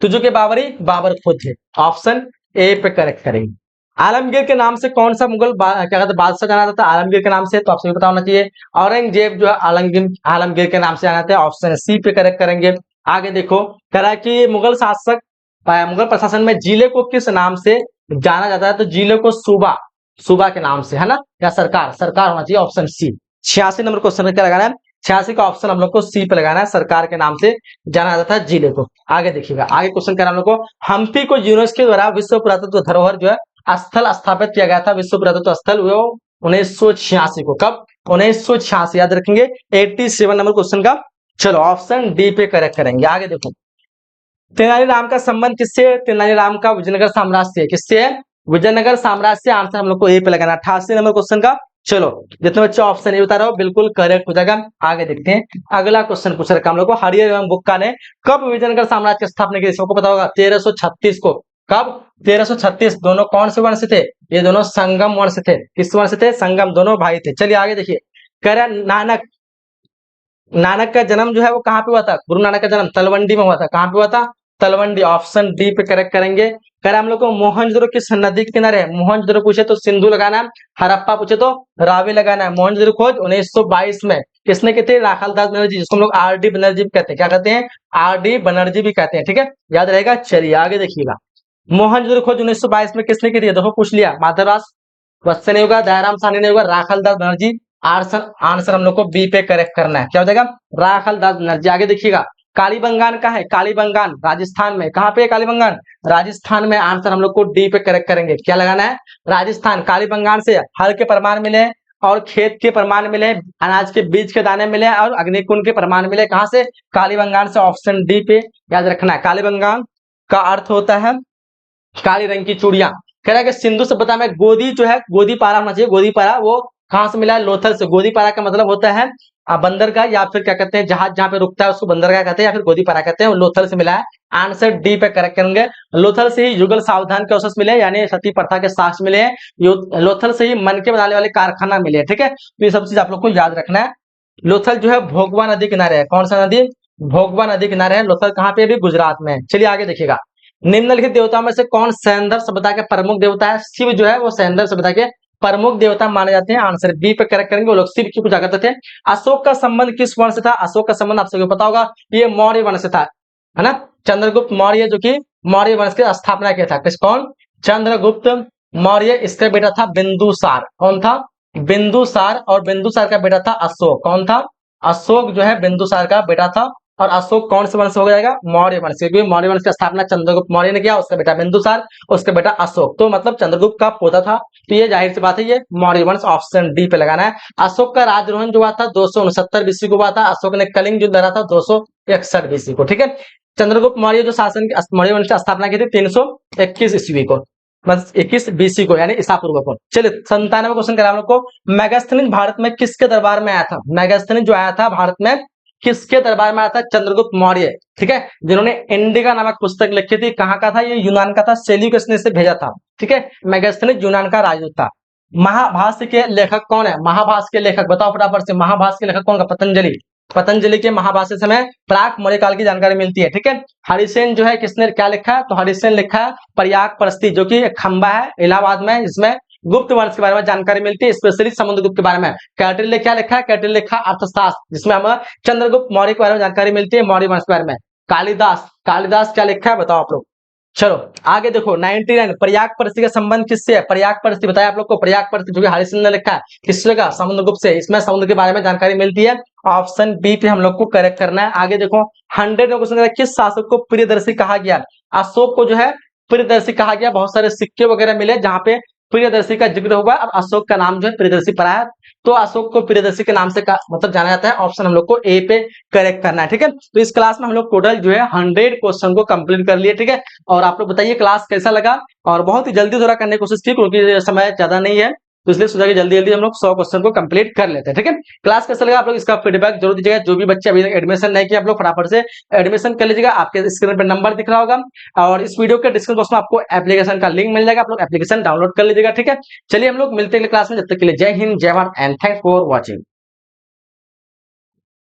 तुजुक ए बाबरी, बाबर खुद है, ऑप्शन ए पे करेक्ट करेंगे। आलमगीर के नाम से कौन सा मुगल क्या कहते हैं बादशाह जाना जाता है, आलमगीर के नाम से, तो आपसे भी पता होना चाहिए। औरंगजेब जो है आलमगीर के नाम से जाना जाता है, ऑप्शन सी पे करेक्ट करेंगे। आगे देखो, कह रहा है कि मुगल शासक मुगल प्रशासन में जिले को किस नाम से जाना जाता है, तो जिले को सूबा, सूबा के नाम से है ना, या सरकार, सरकार होना चाहिए, ऑप्शन सी। 86 नंबर क्वेश्चन में क्या लगाना है, 86 का ऑप्शन हम लोग को सी पे लगाना है, सरकार के नाम से जाना जाता है जिले को। आगे देखिएगा, आगे क्वेश्चन क्या हम लोग को, हम्पी को यूनेस्को द्वारा विश्व पुरातत्व धरोहर जो है स्थल स्थापित किया गया था, विश्व पुरातत्व स्थल वो 1986 को, कब, 1986 याद रखेंगे। 87 नंबर क्वेश्चन का, चलो ऑप्शन डी पे करेक्ट करेंगे। आगे देखो, तेनालीराम का संबंध किससे है, तेनालीराम का विजयनगर साम्राज्य से, किससे है, विजयनगर साम्राज्य से। आंसर हम लोग को ए पे लगाना। 88 नंबर क्वेश्चन का, चलो जितने बच्चे ऑप्शन ए बता रहे हो बिल्कुल करेक्ट हो जाएगा। आगे देखते हैं, अगला क्वेश्चन पूछ रखा हम लोग को, हरियर एवं बुक्का ने कब विजयनगर साम्राज्य की स्थापना की, सबको पता होगा 1336 को। कब, 1336। दोनों कौन से वंश थे, ये दोनों संगम वंश थे। किस वंश थे, संगम, दोनों भाई थे। चलिए आगे देखिए, कह रहा नानक, नानक का जन्म जो है वो कहाँ पे हुआ था, गुरु नानक का जन्म तलवंडी में हुआ था। कहाँ पे हुआ था, तलवंडी, ऑप्शन डी पे करेक्ट करेंगे। कह रहे हम लोग को मोहनजोदड़ो किस नदी के किनारे है, मोहनजोदड़ो पूछे तो सिंधु लगाना है, हड़प्पा पूछे तो रावी लगाना है। मोहनजोदड़ो खोज 1922 में किसने की थी, राखालदास बनर्जी, जिसको हम लोग आर डी बनर्जी भी कहते हैं। क्या कहते हैं, आर डी बनर्जी भी कहते हैं। ठीक है, याद रहेगा। चलिए आगे देखिएगा, मोहनजोदड़ो खोज 1922 में किसने की थी, देखो पूछ लिया, माधवदास वत्स नहीं होगा, दयाराम साहनी नहीं होगा, राखालदास बनर्जी। आंसर हम लोग को बी पे करेक्ट करना है। क्या हो जाएगा, राखालदास बनर्जी। आगे देखिएगा, कालीबंगान का है, कालीबंगान राजस्थान में, कहाँ पे है कालीबंगान, राजस्थान में। आंसर हम लोग को डी पे करेक्ट करेंगे। क्या लगाना है, राजस्थान। कालीबंगान से हल के प्रमाण मिले और खेत के प्रमाण मिले, अनाज के बीज के दाने मिले और अग्निकुंड के प्रमाण मिले। कहां से, कालीबंगान से, ऑप्शन डी पे याद रखना है। कालीबंगान का अर्थ होता है काली रंग की चूड़ियां। कह रहा है कि सिंधु सभ्यता में गोदी जो है, गोदी पारा होना चाहिए, गोदी पारा, वो कहां से मिला है, लोथल से। गोदी पारा का मतलब होता है बंदरगाह, या फिर क्या कहते हैं जहाज जहां पे रुकता है उसको बंदरगाह कहते हैं, या फिर गोदी पारा कहते हैं, लोथल से मिला है। आंसर डी पे करेक्ट करेंगे। लोथल से ही युगल सावधान के अवशेष मिले, यानी सती प्रथा के साक्ष्य मिले हैं। लोथल से ही मन के बनाने वाले कारखाना मिले हैं। ठीक है, तो ये सब चीज आप लोग को याद रखना है। लोथल जो है भोगवा नदी किनारे है, कौन सा नदी, भोगवा नदी किनारे है। लोथल कहाँ पे भी, गुजरात में। चलिए आगे देखिएगा, निम्नलिखित देवताओं में से कौन सैंधव सभ्यता के प्रमुख देवता है, शिव जो है वो सैंधव सभ्यता के प्रमुख देवता माने जाते हैं। आंसर बी पे करेक्ट करेंगे, वो लोग शिव की पूजा करते थे। अशोक का संबंध किस वंश से था, अशोक का संबंध आप सबको पता होगा, ये मौर्य वंश से था, है ना। चंद्रगुप्त मौर्य जो कि मौर्य वंश की स्थापना किया था, किस, कौन, चंद्रगुप्त मौर्य। इसका बेटा था बिंदुसार, कौन था, बिंदुसार। और बिंदुसार का बेटा था अशोक, कौन था, अशोक जो है बिंदुसार का बेटा था। और अशोक कौन से वंश हो जाएगा, मौर्य वंश, क्योंकि मौर्य वंश की स्थापना चंद्रगुप्त मौर्य ने किया, उसका बेटा बिंदुसार, उसका बेटा अशोक, तो मतलब चंद्रगुप्त का पोता था। तो ये जाहिर सी बात है, ये मौर्य वंश, ऑप्शन डी पे लगाना है। अशोक का राजरोहन जो हुआ था 269 बीसी को हुआ था। अशोक ने कलिंग युद्ध लड़ा था 261 बीसी को। ठीक है, चंद्रगुप्त मौर्य जो शासन मौर्य वंश की स्थापना की थी 321 ईस्वी को, मतलब 21 बीसी को, यानी ईसा पूर्व को। चलिए 97 क्वेश्चन करा हम लोग को, मेगास्थनीज भारत में किसके दरबार में आया था, मेगास्थनीज जो आया था भारत में किसके दरबार में आया था, चंद्रगुप्त मौर्य। ठीक है, जिन्होंने इंडिका नामक पुस्तक लिखी थी, कहाँ का था, ये यूनान का था, सेल्यूकस ने इसे भेजा था। ठीक है, मेगास्थनीज यूनान का राजदूत था। महाभाष्य के लेखक कौन है, महाभाष्य के लेखक बताओ फटाफट से, महाभाष्य के लेखक कौन का, पतंजलि। पतंजलि के महाभाष्य से हमें प्राक मौर्य काल की जानकारी मिलती है। ठीक है, हरिसेन जो है किसने क्या लिखा है, तो हरिसेन लिखा है प्रयाग परस्ती, जो कि एक खंबा है इलाहाबाद में, जिसमें गुप्त वंश के बारे में जानकारी मिलती है, स्पेशली समुद्रगुप्त के बारे में। कैटिल ने क्या लिखा है, कैटिल लिखा अर्थशास्त्र, जिसमें हमें चंद्रगुप्त मौर्य के बारे में जानकारी मिलती है, मौर्य वंश के बारे में। कालिदास, कालिदास क्या लिखा है बताओ आप लोग। चलो आगे देखो 99, प्रयाग परस्ती का संबंध किससे है, प्रयाग परस्ती बताया आप लोग को, प्रयाग परस्ती जो कि हरिश्चंद्र ने लिखा है, किससे का, समुद्रगुप्त से। इसमें समुद्र के बारे में जानकारी मिलती है, ऑप्शन बी पे हम लोग को करेक्ट करना है। आगे देखो 100 में क्वेश्चन, किस शासक को प्रियदर्शी कहा गया, अशोक को जो है प्रियदर्शी कहा गया। बहुत सारे सिक्के वगैरह मिले जहां पे प्रियदर्शी का जिक्र हुआ और अशोक का नाम जो है प्रियदर्शी पड़ा है, तो अशोक को प्रियदर्शी के नाम से मतलब जाना जाता है। ऑप्शन हम लोग को ए पे करेक्ट करना है, ठीक है। तो इस क्लास में हम लोग टोटल जो है 100 क्वेश्चन को कंप्लीट कर लिए, ठीक है। और आप लोग बताइए क्लास कैसा लगा, और बहुत ही जल्दी थोड़ा करने की कोशिश की क्योंकि समय ज्यादा नहीं है, तो इसलिए सोचा कि जल्दी जल्दी हम लोग 100 क्वेश्चन को कंप्लीट कर लेते हैं, ठीक है। क्लास कैसा लगा आप लोग इसका फीडबैक जरूर दीजिएगा। जो भी बच्चे अभी तक एडमिशन नहीं किया आप लोग फटाफट से एडमिशन कर लीजिएगा, आपके स्क्रीन पर नंबर दिख रहा होगा और इस वीडियो के डिस्क्रिप्शन बॉक्स में आपको एप्लीकेशन का लिंक मिल जाएगा, आप लोग एप्लीकेशन डाउनलोड कर लीजिएगा, ठीक है। चलिए हम लोग मिलते हैं क्लास में, जब तक के लिए जय हिंद, जय Bharat and thanks for watching.